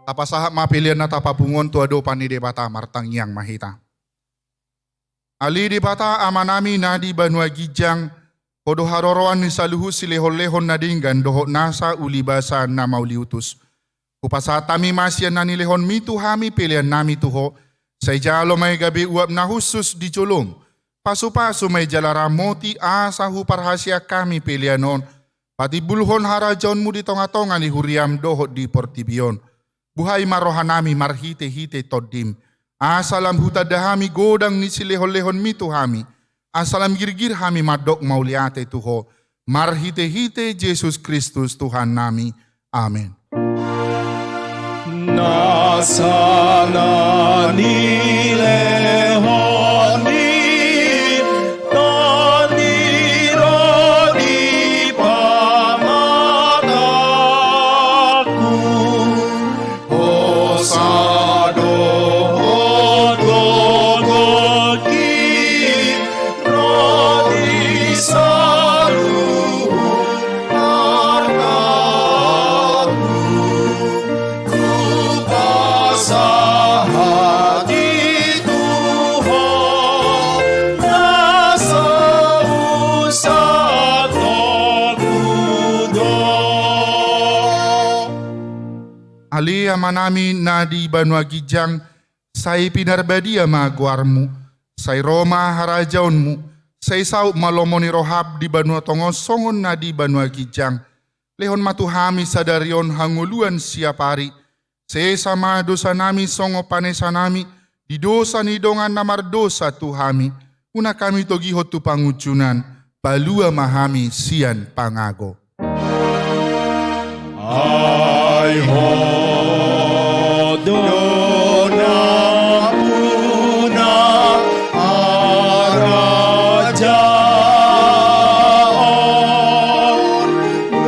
[SPEAKER 6] Tapasahap mapilian na tapapungon tuado pani de bata martang yang mahita. Ali di bata amanami na di banua gijang podo haroroan ni saluhu silehon-lehon na dinggan doho nasa ulibasa na mauliutus. Upasatami masyan na nilehon mitu hami pilihan nami tuho. Say jalo may gabi uap na husus di julong. Pasu-pasu may jalara moti asa huparhasya kami pilihanon. Pati bulhon harajon mu di tonga-tonga ni huriam doho di portibion. Buhay marohanami marhite-hite todim. Asalam hutadahami godang ni silehon-lehon mitu hami. Asalam girgir hami madok mauliate tuho. Marhite-hite Jesus Kristus Tuhan nami. Amin.
[SPEAKER 4] Nasana nilehoni toniro di pamataku osado odogoki rodi saru hartaku sahadi Tuhan nasa usah terkudo.
[SPEAKER 6] Ali amanami na di banua gijang, say pinarbadia maguarmu, say Roma harajaunmu, say sau malomoni rohab di banua tongos songon na di banua gijang, lehon matuhami sadarion hanguluan siapari, say sama dosa nami songo panesa nami, di dosa ni dongan namar dosa tuhami, una kami togiho tu pangucunan, balua mahami sian pangago.
[SPEAKER 4] Ay hodona una arajaon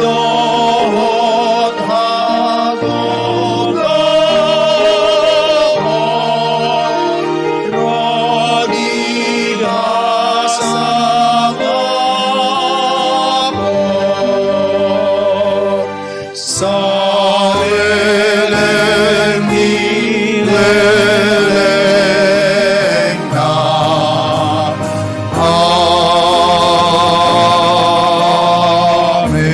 [SPEAKER 4] dohot hagogon rodila sangapon saleleng nileleng na amin.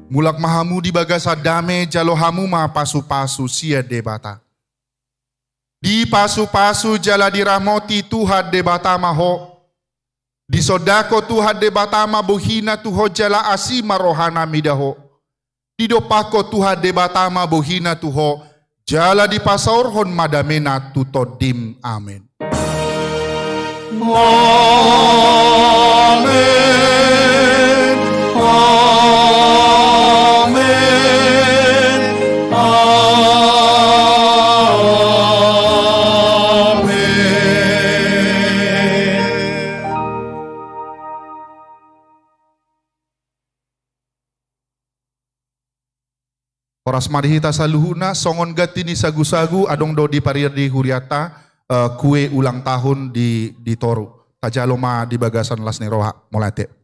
[SPEAKER 6] Mulak mahamu di bagasa dame jalohamu ma pasu-pasu sia debata. Di pasu-pasu jala diramoti Tuhan debata maho. Di sodako Tuhan debata ma buhina tuho jala asima rohana midaho. Di dopako Tuhan debata ma buhina tuho jala di pasaurhon madamena tutodim. Amin.
[SPEAKER 4] Amen. Amen. Amen.
[SPEAKER 6] Oras marihita saluhuna songon gatini sagu-sagu adong do di parir di huriata kue ulang tahun di Toru. Tajaloma di bagasan las ni roha molate.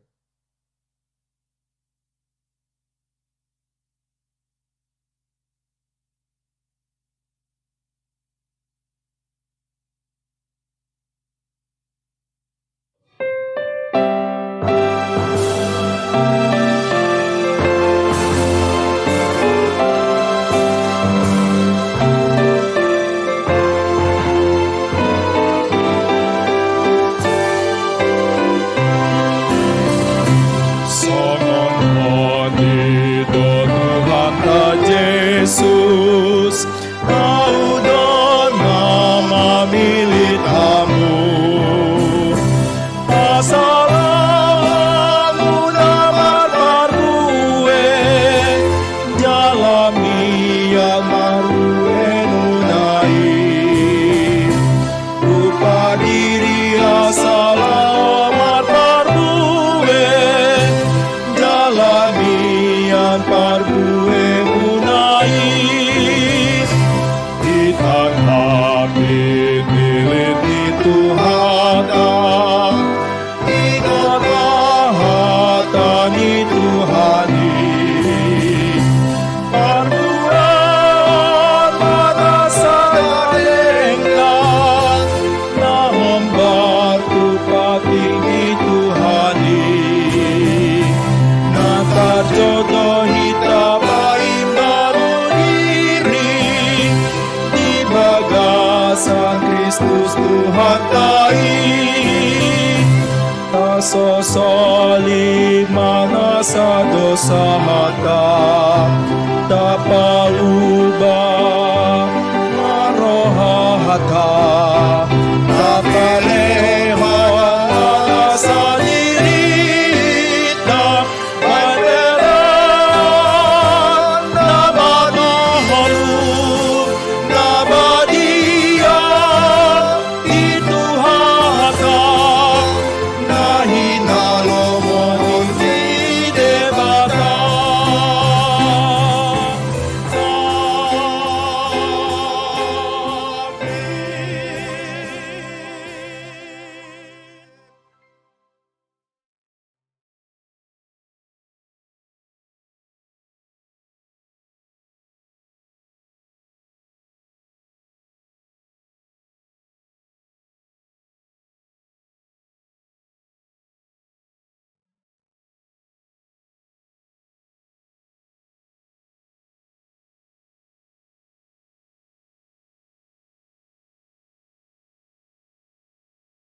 [SPEAKER 4] Kristus Tuhan kai tasosoli manasa dosa hata tapalubah maroha hata